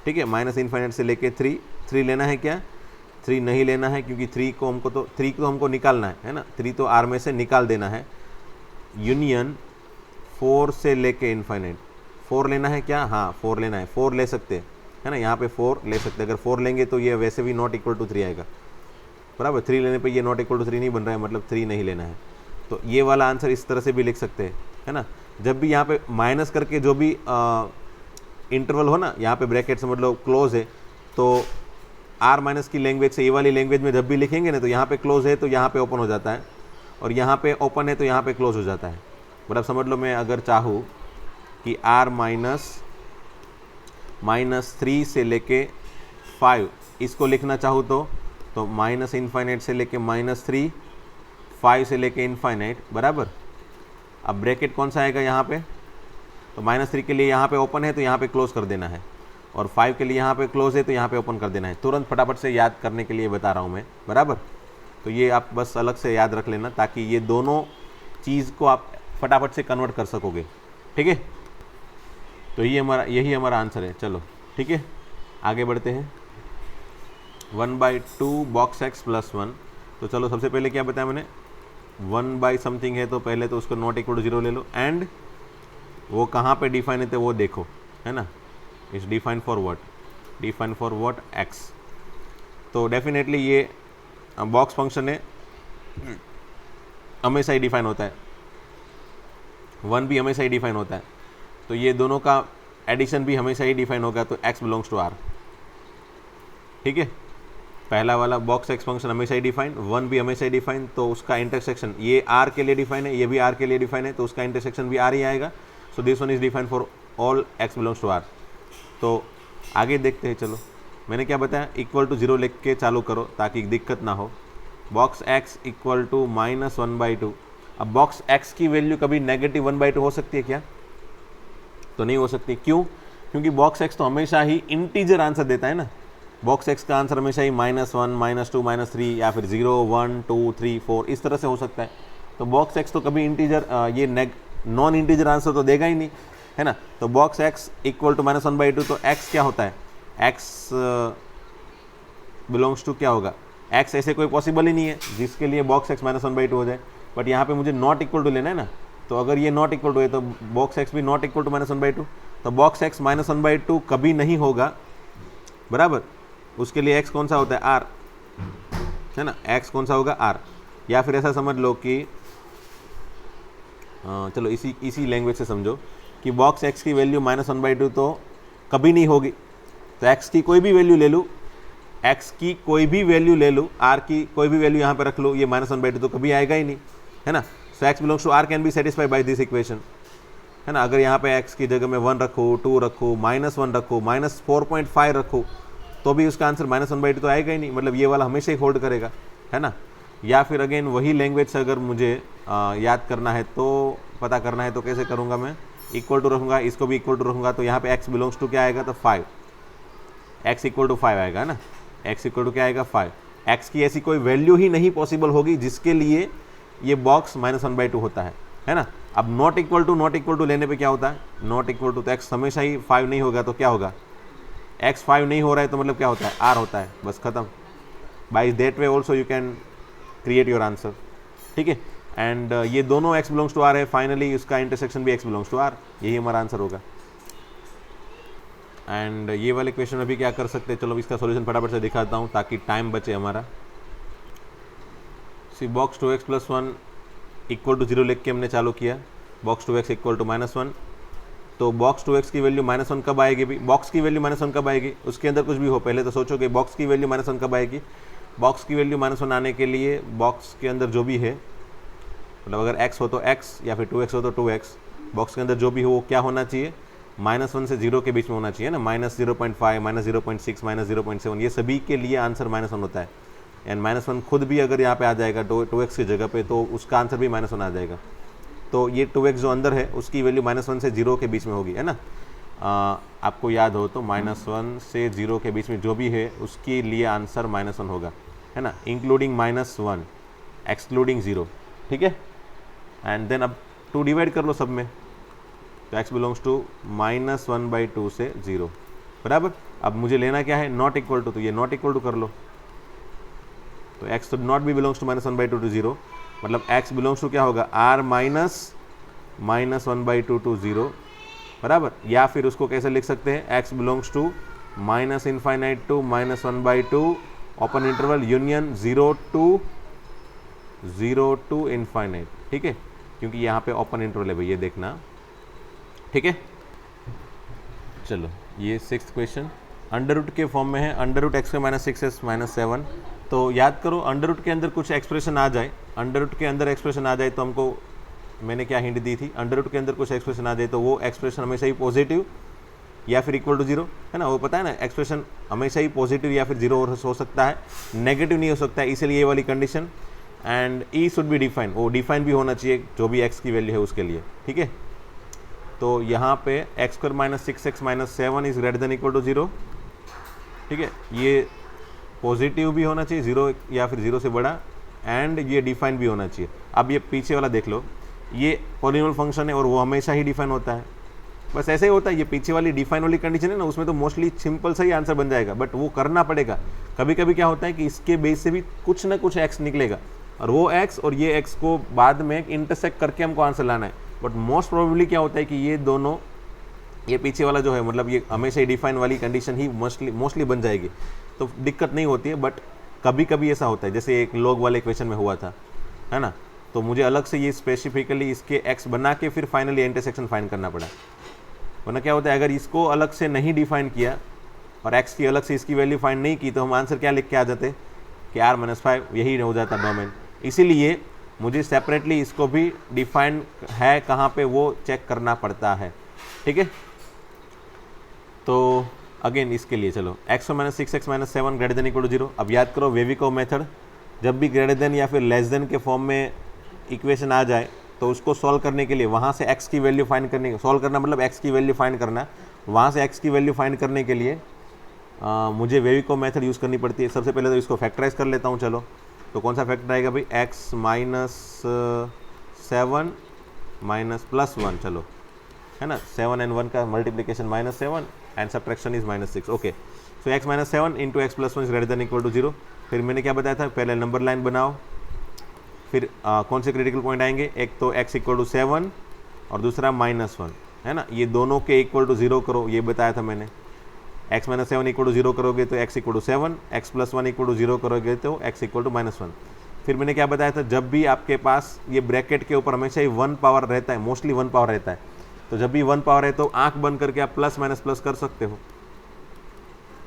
ठीक है, -∞ से लेके 3 लेना है क्या, 3 नहीं लेना है, क्योंकि 3 को हमको निकालना है ना, 3 तो r में से निकाल देना है। यूनियन 4 से लेके इन्फाइनाइट, 4 लेना है क्या, हाँ 4 लेना है, 4 ले सकते हैं, है ना, यहाँ पे 4 ले सकते हैं। अगर 4 लेंगे तो ये वैसे भी नॉट इक्वल टू 3 आएगा, बराबर। 3 लेने पे ये नॉट इक्वल टू 3 नहीं बन रहा है, मतलब 3 नहीं लेना है। तो ये वाला आंसर इस तरह से भी लिख सकते हैं, है ना। जब भी यहाँ पे माइनस करके जो भी इंटरवल हो ना, यहाँ पे ब्रैकेट समझ लो क्लोज है, तो आर माइनस की लैंग्वेज से ये वाली लैंग्वेज में जब भी लिखेंगे ना तो यहाँ पे क्लोज है तो यहाँ पे ओपन हो जाता है, और यहाँ पे ओपन है तो यहाँ पे क्लोज हो जाता है। मतलब समझ लो मैं अगर चाहूँ कि आर -3 से लेके 5 इसको लिखना चाहूँ तो माइनस इनफाइनाइट से लेके -3, 5 से लेके इनफाइनाइट बराबर। अब ब्रैकेट कौन सा आएगा यहाँ पे, तो -3 के लिए यहाँ पे ओपन है तो यहाँ पे क्लोज कर देना है, और 5 के लिए यहाँ पे क्लोज है तो यहाँ पे ओपन कर देना है। तुरंत फटाफट से याद करने के लिए बता रहा हूँ मैं, बराबर। तो ये आप बस अलग से याद रख लेना ताकि ये दोनों चीज़ को आप फटाफट से कन्वर्ट कर सकोगे, ठीक है। तो यही हमारा आंसर है। चलो ठीक है, आगे बढ़ते हैं। 1/2 बॉक्स x + 1। तो चलो सबसे पहले क्या बताया मैंने, 1 समथिंग है तो पहले तो उसको नॉट इक्वल टू 0 ले लो, एंड वो कहाँ पे डिफाइन है तो वो देखो, है ना। Is define for what x। तो डेफिनेटली ये बॉक्स फंक्शन है, हमेशा ही डिफाइन होता है, 1 भी हमेशा ही डिफाइन होता है, तो ये दोनों का एडिशन भी हमेशा ही डिफाइन होगा, तो x बिलोंग्स टू r, ठीक है। पहला वाला बॉक्स x फंक्शन हमेशा ही डिफाइन, 1 भी हमेशा ही डिफाइन, तो उसका इंटरसेक्शन ये r के लिए डिफाइन है, ये भी r के लिए डिफाइन है, तो उसका इंटरसेक्शन भी r ही आएगा। So this one is define for all x belongs to r। तो आगे देखते हैं। चलो मैंने क्या बताया, इक्वल टू 0 लिख के चालू करो ताकि दिक्कत ना हो। Box x equal to -1/2। अब बॉक्स x की वैल्यू कभी -1/2 हो सकती है क्या, तो नहीं हो सकती। क्यों, क्योंकि बॉक्स x तो हमेशा ही इंटीजर आंसर देता है ना। बॉक्स x का आंसर हमेशा ही -1, -2, -3 या फिर 0, 1, 2, 3, 4 इस तरह से हो सकता है। तो बॉक्स x तो कभी इंटीजर ये नॉन इंटीजर आंसर तो देगा ही नहीं, है ना। तो बॉक्स x इक्वल टू -1/2, तो x क्या होता है, x बिलोंग्स टू क्या होगा, x ऐसे कोई पॉसिबल ही नहीं है जिसके लिए बॉक्स x -1/2 हो जाए। बट यहाँ पे मुझे नॉट इक्वल टू लेना है ना, तो अगर ये नॉट इक्वल टू है तो बॉक्स x भी नॉट इक्वल टू -1/2, तो बॉक्स x -1/2 कभी नहीं होगा, बराबर। उसके लिए x कौन सा होता है, r, है ना। x कौन सा होगा, r। या फिर ऐसा समझ लो कि चलो इसी लैंग्वेज से समझो कि बॉक्स x की वैल्यू -1/2 तो कभी नहीं होगी, तो x की कोई भी वैल्यू ले लूँ, x की कोई भी वैल्यू ले लूँ, r की कोई भी वैल्यू यहाँ पे रख लो, ये -1/2 तो कभी आएगा ही नहीं, है ना। So x belongs to r can be satisfied by this equation, है ना। अगर यहाँ पे x की जगह में 1 रखूँ, 2 रखूँ, -1 रखूँ, -4.5 रखूँ, तो भी उसका आंसर -1/2 तो आएगा ही नहीं। मतलब ये वाला हमेशा ही होल्ड करेगा, है ना। या फिर अगेन वही लैंग्वेज से अगर मुझे याद करना है तो पता करना है तो कैसे करूँगा मैं, इक्वल टू रखूँगा, इसको भी इक्वल टू रखूँगा, तो यहाँ पे x बिलोंग्स टू क्या आएगा, तो 5, x इक्वल टू 5 आएगा, है ना। x इक्वल टू क्या आएगा, 5। x की ऐसी कोई वैल्यू ही नहीं पॉसिबल होगी जिसके लिए ये बॉक्स -1/2 होता है ना। अब नॉट इक्वल टू लेने पे क्या होता है, नॉट इक्वल टू, तो x हमेशा ही 5 नहीं होगा, तो क्या होगा, x 5 नहीं हो रहा है तो मतलब क्या होता है, r होता है, बस खत्म। By that way also you can create your answer, ठीक है। एंड ये दोनों x बिलोंग्स टू r है, फाइनली उसका इंटरसेक्शन भी x बिलोंग्स टू r, यही हमारा आंसर होगा। एंड ये वाले क्वेश्चन अभी क्या कर सकते हैं, चलो इसका सॉल्यूशन फटाफट से दिखाता हूँ ताकि टाइम बचे हमारा। सी बॉक्स 2x + 1 इक्वल टू 0 लिख के हमने चालू किया, बॉक्स 2x इक्वल टू -1। तो बॉक्स 2x की वैल्यू -1 कब आएगी, भी बॉक्स की वैल्यू -1 कब आएगी, उसके अंदर कुछ भी हो पहले तो सोचोगे बॉक्स की वैल्यू -1 कब आएगी। बॉक्स की वैल्यू -1 आने के लिए बॉक्स के अंदर जो भी है, मतलब अगर x हो तो x या फिर 2x हो तो 2x, बॉक्स के अंदर जो भी हो वो क्या होना चाहिए, -1 से 0 के बीच में होना चाहिए ना, -0.5, -0.6, -0.7, ये सभी के लिए आंसर -1 होता है। एंड -1 खुद भी अगर यहाँ पे आ जाएगा 2x की जगह पे तो उसका आंसर भी -1 आ जाएगा। तो ये 2x जो अंदर है उसकी वैल्यू -1 से 0 के बीच में होगी, है ना। आपको याद हो तो -1 से 0 के बीच में जो भी है उसके लिए आंसर -1 होगा, है ना, इंक्लूडिंग -1 एक्सक्लूडिंग 0, ठीक है। एंड देन अब 2 डिवाइड कर लो सब में, तो x बिलोंग्स टू -1/2 से 0, बराबर। अब मुझे लेना क्या है, नॉट इक्वल टू, तो ये नॉट इक्वल टू कर लो, तो x तो नॉट भी बिलोंग्स टू -1/2 टू 0, मतलब x बिलोंग्स टू क्या होगा, r -1/2 टू 0, बराबर। या फिर उसको कैसे लिख सकते हैं, x belongs to -∞ to -1/2 open interval union 0 to infinite, ठीक है, क्योंकि यहाँ पे ओपन इंटरवल है भाई, ये देखना, ठीक है। चलो ये 6th क्वेश्चन, अंडर रूट के फॉर्म में है, under root x square minus 6x minus 7। तो याद करो अंडर रूट के अंदर कुछ एक्सप्रेशन आ जाए, अंडर रूट के अंदर एक्सप्रेशन आ जाए तो हमको, मैंने क्या हिंट दी थी, अंडर रूट के अंदर कुछ एक्सप्रेशन आ जाए तो वो एक्सप्रेशन हमेशा ही पॉजिटिव या फिर इक्वल टू जीरो, है ना, वो पता है ना, एक्सप्रेशन हमेशा ही पॉजिटिव या फिर जीरो हो सकता है, नेगेटिव नहीं हो सकता है, इसीलिए ये वाली condition. And E should be define, वो डिफाइन भी होना चाहिए जो भी एक्स की वैल्यू है उसके लिए, ठीक है। तो यहाँ पे x square minus 6x minus 7 is greater than equal to zero, ठीक है, ये पॉजिटिव भी होना चाहिए, जीरो या फिर जीरो से बड़ा, एंड ये डिफाइन भी होना चाहिए। अब ये पीछे वाला देख लो, ये पॉलिनोमियल फंक्शन है और वो हमेशा ही डिफाइन होता है, बस ऐसे ही होता है। ये पीछे वाली डिफाइन वाली कंडीशन है ना, उसमें तो मोस्टली सिंपल सा ही आंसर बन जाएगा, बट वो करना पड़ेगा। कभी कभी क्या होता है कि इसके बेस से भी कुछ ना कुछ एक्स निकलेगा, और वो एक्स और ये एक्स को बाद में इंटरसेक्ट करके हमको आंसर लाना है। बट मोस्ट प्रोबेबली क्या होता है कि ये दोनों, ये पीछे वाला जो है, मतलब ये हमेशा ही डिफाइन वाली कंडीशन ही मोस्टली बन जाएगी, तो दिक्कत नहीं होती है। बट कभी कभी ऐसा होता है, जैसे एक लॉग वाले इक्वेशन में हुआ था, है ना, तो मुझे अलग से ये स्पेसिफिकली इसके एक्स बना के फिर फाइनली इंटरसेक्शन फाइंड करना पड़ा। वरना क्या होता है, अगर इसको अलग से नहीं डिफाइन किया और एक्स की अलग से इसकी वैल्यू फाइंड नहीं की, तो हम आंसर क्या लिख के आ जाते कि r-5 यही हो जाता डोमेन। इसीलिए मुझे सेपरेटली इसको भी डिफाइन है कहाँ पे वो चेक करना पड़ता है, ठीक है। तो अगेन इसके लिए चलो x minus 6x minus 7 greater than equal to zero. अब याद करो वेविको मेथड, जब भी ग्रेटर देन या फिर लेस देन के फॉर्म में इक्वेशन आ जाए तो उसको सॉल्व करने के लिए वहाँ से x की वैल्यू फाइंड करने, सॉल्व करना मतलब x की वैल्यू फाइंड करना, वहाँ से x की वैल्यू फाइंड करने के लिए मुझे वेविको मेथड यूज़ करनी पड़ती है। सबसे पहले तो इसको फैक्टराइज कर लेता हूँ, चलो। तो कौन सा फैक्टर आएगा भाई, x माइनस 7 माइनस प्लस 1, चलो, है ना, 7 and 1 का multiplication -7 and subtraction is -6, okay. So x minus 7 into x plus 1 is greater than equal to zero. फिर मैंने क्या बताया था, पहले नंबर लाइन बनाओ, फिर कौन से क्रिटिकल पॉइंट आएंगे, एक तो x इक्वल टू 7 और दूसरा -1, है ना, ये दोनों के इक्वल टू जीरो करो, ये बताया था मैंने। x minus 7 equal to zero करोगे तो x equal to 7, x plus 1 equal to zero करोगे तो x इक्वल टू -1। फिर मैंने क्या बताया था, जब भी आपके पास ये ब्रैकेट के ऊपर हमेशा ही 1 पावर रहता है, मोस्टली 1 पावर रहता है, तो जब भी 1 पावर है तो आंख बंद करके आप प्लस माइनस प्लस कर सकते हो,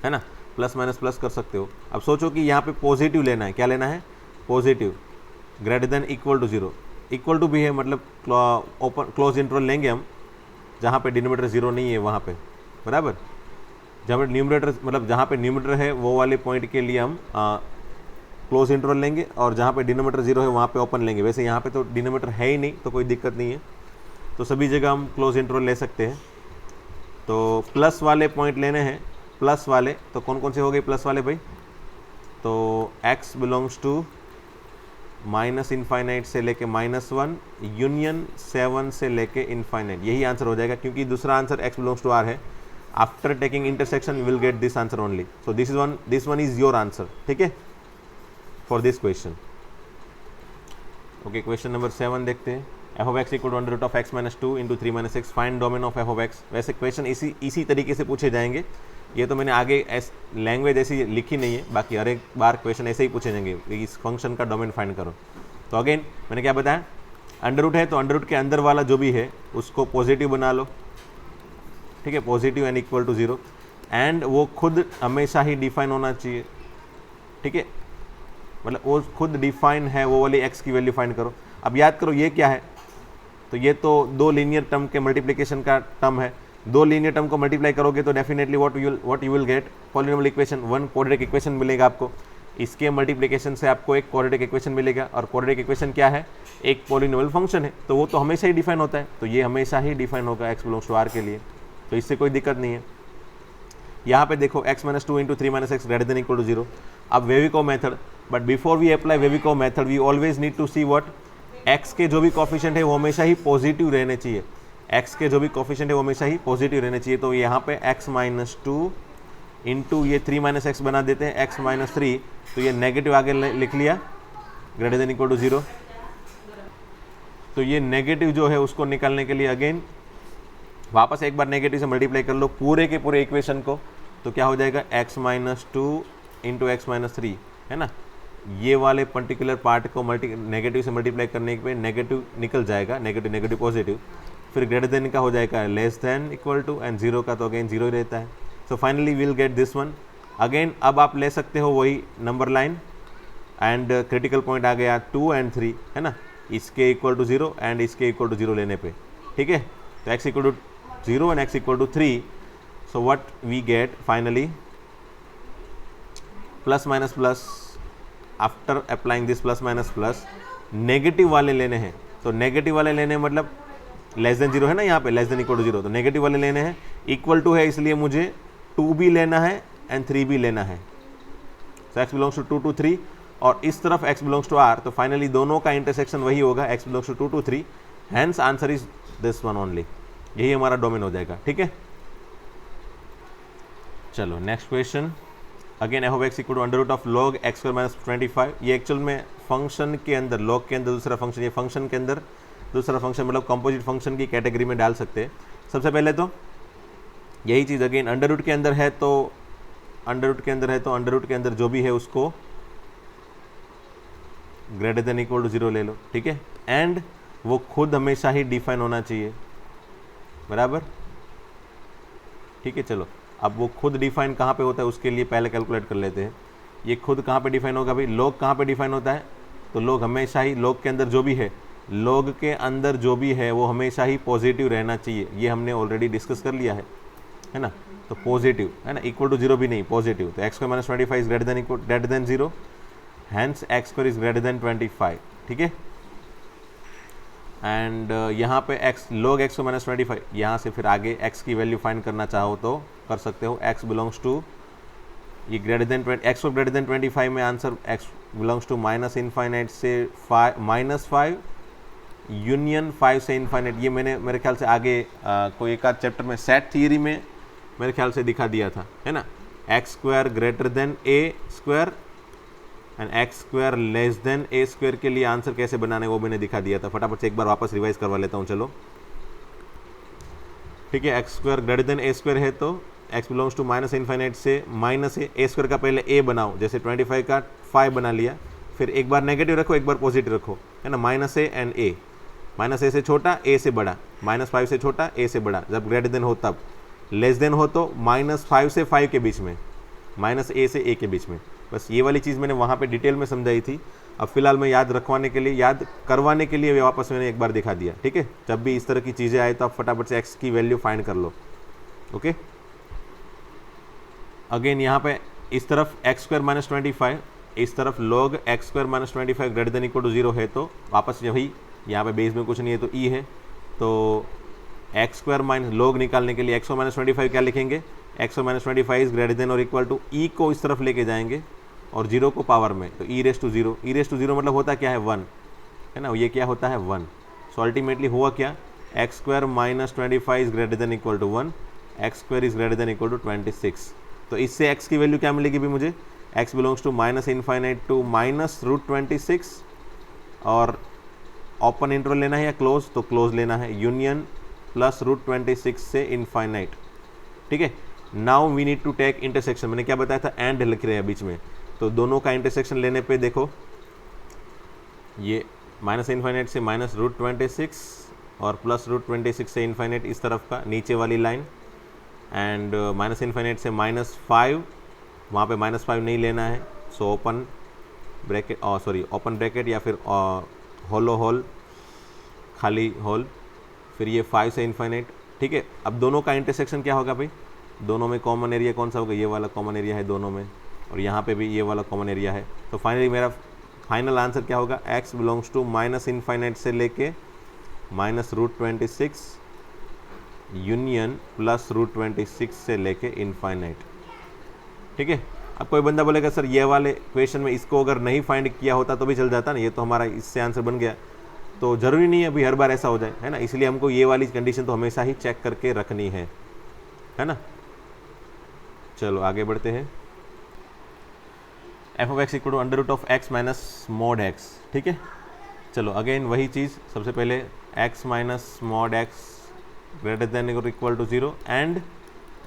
है ना, प्लस माइनस प्लस कर सकते हो। अब सोचो कि यहाँ पे पॉजिटिव लेना है, क्या लेना है, positive, greater than equal to zero. Equal to भी है मतलब ओपन क्लोज इंटरवल लेंगे हम, जहाँ पे डिनोमिनेटर जीरो नहीं है वहाँ पे, बराबर। जहाँ पे न्यूमरेटर, मतलब जहाँ पे न्यूमरेटर है वो वाले पॉइंट के लिए हम क्लोज इंटरवल लेंगे, और जहाँ पे डिनोमिनेटर जीरो है वहाँ पे ओपन लेंगे। वैसे यहाँ पे तो डिनोमिनेटर है ही नहीं, तो कोई दिक्कत नहीं है, तो सभी जगह हम क्लोज इंटरवल ले सकते हैं। तो प्लस वाले पॉइंट लेने हैं, प्लस वाले तो कौन कौन से हो गए प्लस वाले भाई, तो x बिलोंग्स टू -∞ से लेके -1 यूनियन 7 से लेके इनफाइनाइट, यही आंसर हो जाएगा, क्योंकि दूसरा answer x belongs to r है। After taking intersection you will get this answer only, so this one is your answer, ठीक है, for this question. Okay, question number 7 देखते हैं। f of x equal to under root of x minus 2 into 3 minus 6, find domain of f of x। वैसे question इसी तरीके से पूछे जाएंगे, ये तो मैंने आगे लैंग्वेज ऐसी लिखी नहीं है, बाकी हर एक बार क्वेश्चन ऐसे ही पूछे जाएंगे, इस फंक्शन का डोमेन फाइंड करो। तो अगेन मैंने क्या बताया, अंडर रूट है तो अंडर रूट के अंदर वाला जो भी है उसको पॉजिटिव बना लो, ठीक है, positive and equal to zero, and वो खुद हमेशा ही डिफाइन होना चाहिए, ठीक है, मतलब वो खुद डिफाइन है, वो वाली x की वैल्यू फाइंड करो। अब याद करो ये क्या है, तो ये तो दो लीनियर टर्म के मल्टीप्लिकेशन का टर्म है, दो लीनियर टर्म को मल्टीप्लाई करोगे तो definitely what you will gate, polynomial equation, one quadratic equation मिलेगा आपको। इसके मल्टीप्लिकेशन से आपको एक क्वाड्रेटिक इक्वेशन मिलेगा, और क्वाड्रेटिक इक्वेशन क्या है, एक पॉलिनोमियल फंक्शन है, तो वो तो हमेशा ही डिफाइन होता है, तो ये हमेशा ही डिफाइन होगा x बिलोंग्स टू r के लिए, तो इससे कोई दिक्कत नहीं है। यहाँ पे देखो x minus 2 into 3 minus X greater than equal to zero. अब wavy curve method, but before we apply wavy curve method we always need to see what, x के जो भी कोफिशिएंट है वो हमेशा ही पॉजिटिव रहने चाहिए, x के जो भी कोफिशिएंट है वो हमेशा ही पॉजिटिव रहने चाहिए। तो यहाँ पे x माइनस 2 इंटू ये 3 माइनस एक्स बना देते हैं, x माइनस 3, तो ये नेगेटिव आगे लिख लिया, greater than equal to zero. तो ये नेगेटिव जो है उसको निकालने के लिए अगेन वापस एक बार नेगेटिव से मल्टीप्लाई कर लो पूरे के पूरे इक्वेशन को, तो क्या हो जाएगा, x minus 2 into X minus 3, है ना, ये वाले पर्टिकुलर पार्ट को नेगेटिव से मल्टीप्लाई करने पे नेगेटिव निकल जाएगा, नेगेटिव नेगेटिव पॉजिटिव, फिर ग्रेटर देन का हो जाएगा less than equal to, and zero का तो अगेन जीरो ही रहता है, so finally will get this one. Again अब आप ले सकते हो वही number line and critical point आ गया 2 and 3, है ना, इसके इक्वल टू 0 एंड इसके इक्वल टू 0 लेने पे, ठीक है। तो x equal to 0 and x equal to 3, so what we get finally plus minus plus, after applying this plus minus plus negative वाले लेने हैं। तो नेगेटिव वाले लेने हैं मतलब लेस देन 0 है ना, यहाँ पे लेस देन इक्वल टू 0, तो नेगेटिव वाले लेने हैं। इक्वल टू है इसलिए मुझे 2 भी लेना है एंड 3 भी लेना है। So x belongs to 2 to 3 और इस तरफ x बिलोंग्स टू r, तो फाइनली दोनों का इंटरसेक्शन वही होगा, x belongs to 2 to 3, hence answer is this one only. यही हमारा डोमेन हो जाएगा, ठीक है। चलो next question. Again f of x equal to under root of log x square minus 25। ये एक्चुअल में फंक्शन के अंदर, लॉग के अंदर दूसरा फंक्शन, ये फंक्शन के अंदर दूसरा फंक्शन, मतलब कंपोजिट फंक्शन की कैटेगरी में डाल सकते हैं। सबसे पहले तो यही चीज़ अगेन अंडर रूट के अंदर है, तो अंडर रूट के अंदर है तो अंडर रूट के अंदर जो भी है उसको ग्रेटर देन इक्वल टू 0 ले लो, ठीक है। एंड वो खुद हमेशा ही डिफाइन होना चाहिए, बराबर, ठीक है। चलो अब वो खुद डिफाइन कहाँ पे होता है उसके लिए पहले कैलकुलेट कर लेते हैं। ये खुद कहाँ पे डिफाइन होगा भाई, लॉग कहाँ पे डिफाइन होता है, तो लॉग हमेशा ही लॉग के अंदर जो भी है, लॉग के अंदर जो भी है वो हमेशा ही पॉजिटिव रहना चाहिए। ये हमने ऑलरेडी डिस्कस कर लिया है ना। तो पॉजिटिव है ना, इक्वल टू 0 भी नहीं, पॉजिटिव। तो x square minus 25 is greater than 0, hence x square is greater than 25, ठीक है। एंड यहाँ पे x log x माइनस 25, यहाँ से फिर आगे x की वैल्यू फाइंड करना चाहो तो कर सकते हो। x बिलोंग्स टू ये ग्रेटर देन x को ग्रेटर देन 25 में answer x belongs to minus infinite से -5 यूनियन 5 से इनफाइनाइट। ये मैंने मेरे ख्याल से आगे कोई एक आध चैप्टर में सेट थियरी में मेरे ख्याल से दिखा दिया था, है ना। X square greater than a square and x square less than a square के लिए आंसर कैसे बनाना है वो मैंने दिखा दिया था। फटाफट से एक बार वापस रिवाइज करवा लेता हूँ, चलो, ठीक है। X square greater than a square है तो x belongs to minus infinite से माइनस ए स्क्वायर का पहले ए बनाओ, जैसे 25 का 5 बना लिया, फिर एक बार नेगेटिव रखो एक बार पॉजिटिव रखो, है ना। Minus A and A, minus A से छोटा ए से बड़ा, -5 से छोटा ए से बड़ा, जब ग्रेटर देन हो तब, लेस देन हो तो -5 से 5 के बीच में, माइनस ए से ए के बीच में। बस ये वाली चीज़ मैंने वहाँ पे डिटेल में समझाई थी। अब फिलहाल मैं याद रखवाने के लिए, याद करवाने के लिए वापस मैंने एक बार दिखा दिया, ठीक है। जब भी इस तरह की चीज़ें आए तो आप फटाफट से एक्स की वैल्यू फाइंड कर लो, ओके। अगेन यहाँ पे इस तरफ एक्स स्क्वायर माइनस 25, इस तरफ log x square minus 25 greater than equal to 0 है, तो वापस वही, यहाँ पे बेस में कुछ नहीं है तो ई है, तो एक्स स्क्वायर माइनस लॉग निकालने के लिए एक्स माइनस 25 क्या लिखेंगे, x minus 25 is greater than और इक्वल टू ई को इस तरफ लेके जाएंगे और 0 को पावर में, तो E raise to 0, E raise to 0 मतलब होता क्या है 1, है ना। ये क्या होता है 1। सो अल्टीमेटली हुआ क्या, x square minus 25 is greater than equal to 1, x square is greater than equal to 26। तो इससे एक्स की वैल्यू क्या मिलेगी भी मुझे, x belongs to minus infinite to -√26 और ओपन इंटरवल लेना है या क्लोज, तो क्लोज लेना है, यूनियन +√26 से इनफाइनाइट, ठीक है। Now we need to take intersection. मैंने क्या बताया था, एंड लिख रहे हैं बीच में, तो दोनों का इंटरसेक्शन लेने पे देखो, ये माइनस इनफाइनाइट से -√26 और +√26 से इनफाइनाइट इस तरफ का नीचे वाली लाइन, एंड माइनस इनफाइनाइट से -5, वहाँ पे -5 नहीं लेना है, so open bracket, sorry open bracket या फिर होलो होल, खाली होल, फिर ये 5 से इनफाइनाइट, ठीक है। अब दोनों का इंटरसेक्शन क्या होगा भाई, दोनों में कॉमन एरिया कौन सा होगा, ये वाला कॉमन एरिया है दोनों में, और यहाँ पे भी ये वाला कॉमन एरिया है। तो फाइनली मेरा फाइनल आंसर क्या होगा, x belongs to minus infinite से लेके -√26 यूनियन +√26 से लेके इनफाइनाइट, ठीक है। अब कोई बंदा बोलेगा सर ये वाले क्वेश्चन में इसको अगर नहीं फाइंड किया होता तो भी चल जाता ना, ये तो हमारा इससे आंसर बन गया, तो ज़रूरी नहीं है अभी हर बार ऐसा हो जाए, है ना। इसलिए हमको ये वाली कंडीशन तो हमेशा ही चेक करके रखनी है ना। चलो आगे बढ़ते हैं। F of x equal to under root of X minus mod X, ठीक है। चलो अगेन वही चीज़, सबसे पहले X minus mod x greater than और equal to 0 and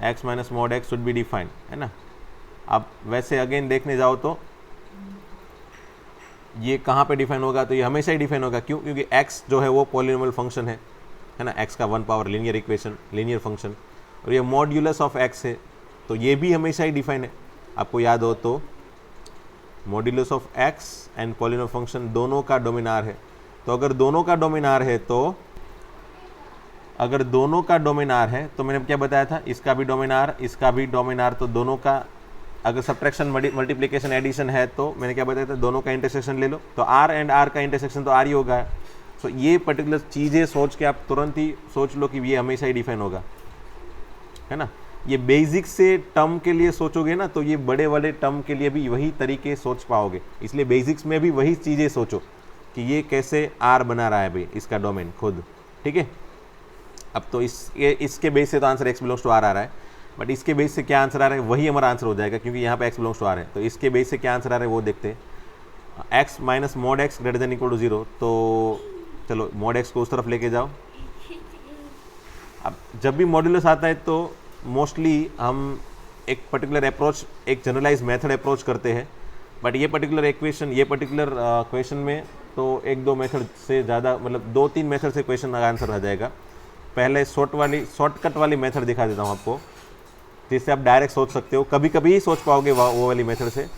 X minus mod X should be defined, है ना। अब वैसे अगेन देखने जाओ तो ये कहाँ पे डिफाइन होगा, तो ये हमेशा ही डिफाइन होगा, क्यों, क्योंकि x जो है वो पॉलिनोमियल फंक्शन है ना, x का 1 power linear equation, linear function, और ये मॉड्यूलस ऑफ x है, तो ये भी हमेशा ही डिफाइन है, आपको याद हो तो modulus of x and polynomial function दोनों का डोमिनार है। तो अगर दोनों का डोमिनार है तो मैंने क्या बताया था, इसका भी डोमिनार, इसका भी डोमिनार, तो दोनों का अगर सब्ट्रैक्शन मल्टीप्लिकेशन एडिशन है तो मैंने क्या बताया था, दोनों का इंटरसेक्शन ले लो, तो आर एंड आर का इंटरसेक्शन तो आर ही होगा। सो ये पर्टिकुलर चीज़ें सोच के आप तुरंत ही सोच लो कि ये हमेशा ही डिफाइन होगा, है ना। ये बेसिक से टर्म के लिए सोचोगे ना तो ये बड़े बड़े टर्म के लिए भी वही तरीके सोच पाओगे, इसलिए बेसिक्स में भी वही चीज़ें सोचो कि ये कैसे आर बना रहा है भाई इसका डोमेन खुद, ठीक है। अब तो इसके बेस से तो answer x belongs to R आ रहा है, बट इसके बेस से क्या आंसर आ रहा है वही हमारा आंसर हो जाएगा, क्योंकि यहाँ पे एक्स बिलोंग्स टू आर है। तो इसके बेस से क्या आंसर आ रहा है वो देखते हैं। X minus mod x greater than equal to 0, तो चलो मॉड एक्स को उस तरफ लेके जाओ। अब जब भी मॉड्यूलस आता है तो मोस्टली हम एक पर्टिकुलर अप्रोच, एक जनरलाइज मेथड अप्रोच करते हैं, बट ये पर्टिकुलर क्वेश्चन में तो एक दो मेथड से ज़्यादा, मतलब 2-3 मेथड से क्वेश्चन का आंसर आ जाएगा। पहले शॉर्टकट वाली मेथड दिखा देता हूँ आपको, जिससे आप डायरेक्ट सोच सकते हो, कभी कभी ही सोच पाओगे वो वाली मेथड से।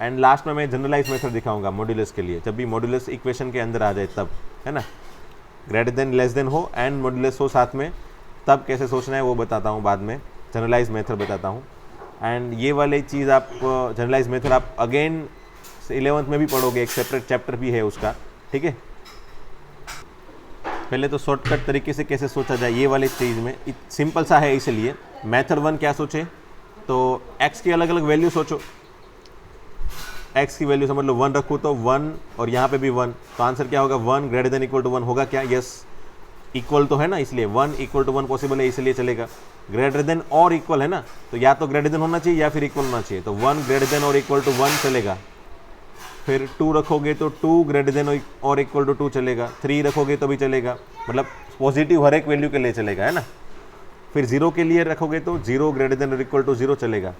एंड लास्ट में मैं जनरलाइज मेथड दिखाऊंगा मॉड्यूलस के लिए, जब भी मॉड्यूलस इक्वेशन के अंदर आ जाए तब, है ना, ग्रेटर देन लेस देन हो एंड मॉड्यूलस हो साथ में, तब कैसे सोचना है वो बताता हूँ बाद में, जनरलाइज मेथड बताता हूँ। एंड ये वाली चीज़ आप जनरलाइज मेथड आप अगेन 11th में भी पढ़ोगे, एक सेपरेट चैप्टर भी है उसका, ठीक है। पहले तो शॉर्टकट तरीके से कैसे सोचा जाए ये वाली चीज़ में सिंपल सा है, इसलिए मेथड 1 क्या सोचे, तो x की अलग अलग वैल्यू सोचो। x की वैल्यू समझ लो 1 रखूँ तो 1 और यहाँ पे भी 1, तो आंसर क्या होगा 1 ग्रेटर देन इक्वल टू 1 होगा क्या, यस, इक्वल तो है ना, इसलिए 1 इक्वल टू 1 पॉसिबल है, इसलिए चलेगा। ग्रेटर देन और इक्वल है ना, तो या तो ग्रेटर देन होना चाहिए या फिर इक्वल होना चाहिए, तो 1 ग्रेटर देन और इक्वल टू 1 चलेगा। फिर 2 रखोगे तो 2 ग्रेटर देन और इक्वल टू 2 चलेगा। 3 रखोगे तो भी चलेगा, मतलब पॉजिटिव हर एक वैल्यू के लिए चलेगा, है ना। फिर 0 के लिए रखोगे तो 0 ग्रेटर देन और इक्वल टू 0 चलेगा।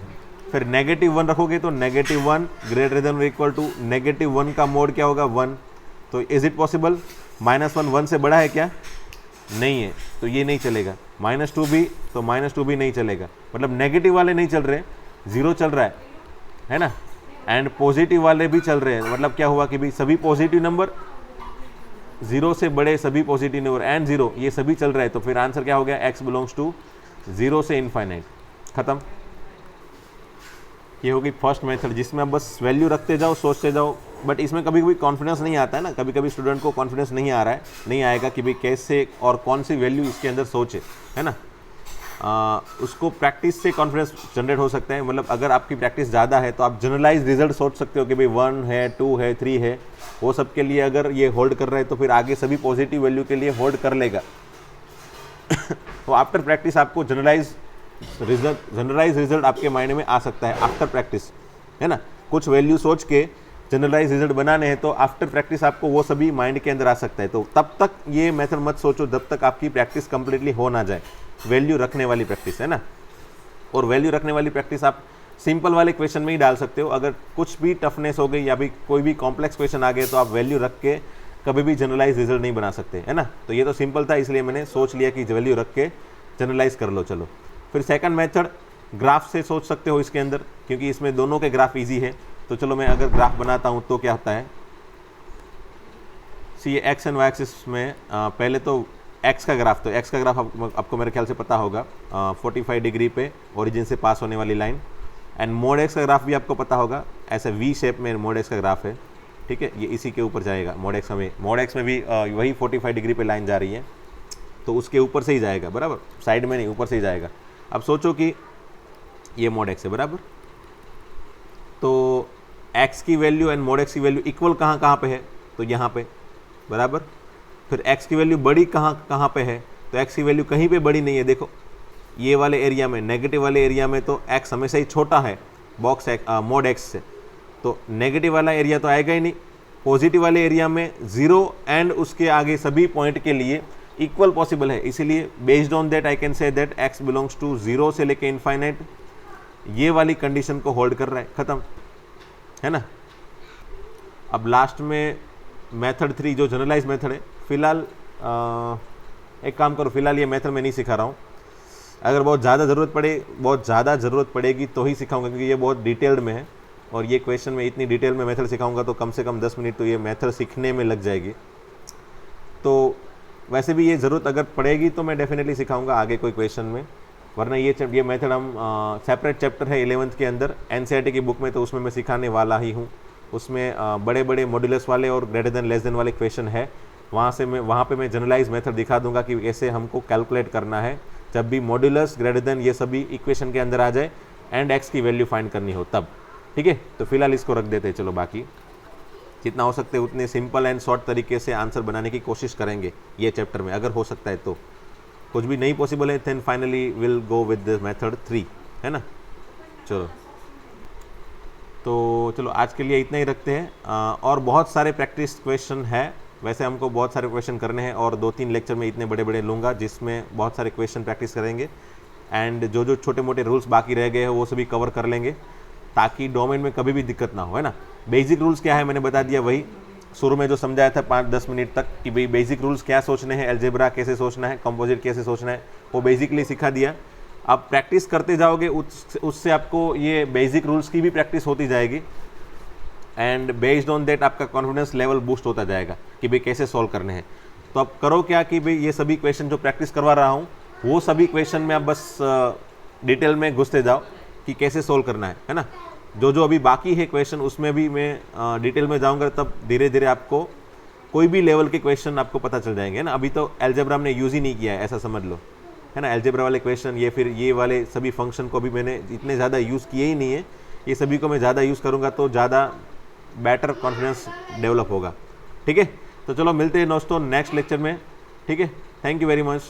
फिर -1 रखोगे तो -1 ग्रेटर देन और इक्वल टू -1 का मोड क्या होगा 1, तो इज इट पॉसिबल, -1 1 से बड़ा है क्या, नहीं है, तो ये नहीं चलेगा। -2 भी, तो -2 भी नहीं चलेगा, मतलब नेगेटिव वाले नहीं चल रहे, 0 चल रहा है ना, एंड पॉजिटिव वाले भी चल रहे हैं, मतलब क्या हुआ कि भाई सभी पॉजिटिव नंबर, 0 से बड़े सभी पॉजिटिव नंबर एंड 0 ये सभी चल रहा है, तो फिर आंसर क्या हो गया, x बिलोंग्स टू 0 से इनफाइनाइट, खत्म। ये होगी फर्स्ट मेथड, जिसमें आप बस वैल्यू रखते जाओ, सोचते जाओ, बट इसमें कभी कभी कॉन्फिडेंस नहीं आता है ना, कभी कभी स्टूडेंट को कॉन्फिडेंस नहीं आ रहा है, नहीं आएगा कि भाई कैसे और कौन सी वैल्यू इसके अंदर सोचे, है ना। उसको प्रैक्टिस से कॉन्फिडेंस जनरेट हो सकता है, मतलब अगर आपकी प्रैक्टिस ज़्यादा है तो आप जनरलाइज रिजल्ट सोच सकते हो कि भाई 1 है, 2 है, 3 है, वो सब के लिए अगर ये होल्ड कर रहा है तो फिर आगे सभी पॉजिटिव वैल्यू के लिए होल्ड कर लेगा। तो आफ्टर प्रैक्टिस आपको जनरलाइज रिजल्ट आपके माइंड में आ सकता है आफ्टर प्रैक्टिस, है ना। कुछ वैल्यू सोच के जनरलाइज रिजल्ट बनाने हैं तो आफ्टर प्रैक्टिस आपको वो सभी माइंड के अंदर आ सकता है। तो तब तक ये मेथड मत सोचो जब तक आपकी प्रैक्टिस कंप्लीटली हो ना जाए, वैल्यू रखने वाली प्रैक्टिस, है ना। और वैल्यू रखने वाली प्रैक्टिस आप सिंपल वाले क्वेश्चन में ही डाल सकते हो, अगर कुछ भी टफनेस हो गई या भी कोई भी कॉम्प्लेक्स क्वेश्चन आ गए तो आप वैल्यू रख के कभी भी जनरलाइज रिजल्ट नहीं बना सकते, है ना। तो ये तो सिंपल था, इसलिए मैंने सोच लिया कि वैल्यू रख के जनरलाइज कर लो। चलो फिर सेकंड मेथड, ग्राफ से सोच सकते हो इसके अंदर, क्योंकि इसमें दोनों के ग्राफ इजी है। तो चलो मैं अगर ग्राफ बनाता हूँ तो क्या होता है, सी ये एक्स एंड वाई एक्सिस में पहले तो एक्स का ग्राफ, तो एक्स का ग्राफ आपको मेरे ख्याल से पता होगा, 45 डिग्री पे ओरिजिन से पास होने वाली लाइन। एंड मोड एक्स का ग्राफ भी आपको पता होगा, ऐसे वी शेप में मोड एक्स का ग्राफ है, ठीक है, ये इसी के ऊपर जाएगा। मोड एक्स में भी वही 45 डिग्री पे लाइन जा रही है, तो उसके ऊपर से ही जाएगा, बराबर, साइड में नहीं, ऊपर से ही जाएगा। अब सोचो कि ये मोड एक्स है, बराबर, तो एक्स की वैल्यू एंड मोड एक्स की वैल्यू इक्वल कहाँ पे है, तो यहाँ पे, बराबर। फिर एक्स की वैल्यू बड़ी कहाँ पे है, तो एक्स की वैल्यू कहीं पे बड़ी नहीं है। देखो ये वाले एरिया में, नेगेटिव वाले एरिया में तो एक्स हमेशा ही छोटा है बॉक्स मोड एक्स से, तो नेगेटिव वाला एरिया तो आएगा ही नहीं। पॉजिटिव वाले एरिया में 0 एंड उसके आगे सभी पॉइंट के लिए इक्वल पॉसिबल है, इसीलिए based on that I can say that x belongs to 0 से लेके इनफाइनाइट, ये वाली कंडीशन को होल्ड कर रहा है, खत्म, है ना। अब लास्ट में मेथड 3 जो जनरलाइज मेथड है, फिलहाल एक काम करो, फिलहाल ये मेथड मैं नहीं सिखा रहा हूँ, अगर बहुत ज़्यादा ज़रूरत पड़ेगी तो ही सिखाऊंगा, क्योंकि ये बहुत डिटेल्ड में है और ये क्वेश्चन में इतनी डिटेल में मेथड सिखाऊंगा तो कम से कम 10 मिनट तो ये मेथड सीखने में लग जाएगी। तो वैसे भी ये ज़रूरत अगर पड़ेगी तो मैं डेफिनेटली सिखाऊंगा आगे कोई क्वेश्चन में, वरना ये मेथड हम सेपरेट चैप्टर है 11th के अंदर एनसीईआरटी की बुक में, तो उसमें मैं सिखाने वाला ही हूँ। उसमें बड़े बड़े मॉड्यूलस वाले और ग्रेटर देन लेस देन वाले क्वेश्चन है, वहाँ पे मैं जनरलाइज मेथड दिखा दूंगा कि कैसे हमको कैलकुलेट करना है जब भी मॉड्यूलस ग्रेटर देन ये सभी इक्वेशन के अंदर आ जाए एंड एक्स की वैल्यू फाइंड करनी हो तब। ठीक है, तो फिलहाल इसको रख देते हैं। चलो, बाकी जितना हो सकते उतने सिंपल एंड शॉर्ट तरीके से आंसर बनाने की कोशिश करेंगे ये चैप्टर में, अगर हो सकता है तो। कुछ भी नहीं पॉसिबल है then finally will go with the method 3, है ना। चलो, तो चलो आज के लिए इतना ही रखते हैं। और बहुत सारे प्रैक्टिस क्वेश्चन है, वैसे हमको बहुत सारे क्वेश्चन करने हैं और 2-3 लेक्चर में इतने बड़े बड़े लूँगा जिसमें बहुत सारे क्वेश्चन प्रैक्टिस करेंगे एंड जो छोटे मोटे रूल्स बाकी रह गए हैं वो सभी कवर कर लेंगे ताकि डोमेन में कभी भी दिक्कत ना हो, है ना। बेसिक रूल्स क्या है मैंने बता दिया, वही शुरू में जो समझाया था 5-10 मिनट तक कि भाई बेसिक रूल्स क्या सोचने हैं, अलजेब्रा कैसे सोचना है, कंपोजिट कैसे सोचना है, वो बेसिकली सिखा दिया। आप प्रैक्टिस करते जाओगे उससे आपको ये बेसिक रूल्स की भी प्रैक्टिस होती जाएगी एंड बेस्ड ऑन दैट आपका कॉन्फिडेंस लेवल बूस्ट होता जाएगा कि भाई कैसे सॉल्व करने हैं। तो आप करो क्या कि भाई ये सभी क्वेश्चन जो प्रैक्टिस करवा रहा हूँ वो सभी क्वेश्चन में आप बस डिटेल में घुसते जाओ कि कैसे सॉल्व करना है ना। जो अभी बाकी है क्वेश्चन उसमें भी मैं डिटेल में जाऊंगा, तब धीरे धीरे आपको कोई भी लेवल के क्वेश्चन आपको पता चल जाएंगे ना। अभी तो अलजेब्रा हमने यूज़ ही नहीं किया है, ऐसा समझ लो, है ना। अलजेब्रा वाले क्वेश्चन ये फिर ये वाले सभी फंक्शन को भी मैंने इतने ज़्यादा यूज़ किए ही नहीं है, ये सभी को मैं ज़्यादा यूज़ करूँगा तो ज़्यादा बेटर कॉन्फिडेंस डेवलप होगा। ठीक है, तो चलो मिलते हैं दोस्तों नेक्स्ट लेक्चर में। ठीक है, थैंक यू वेरी मच।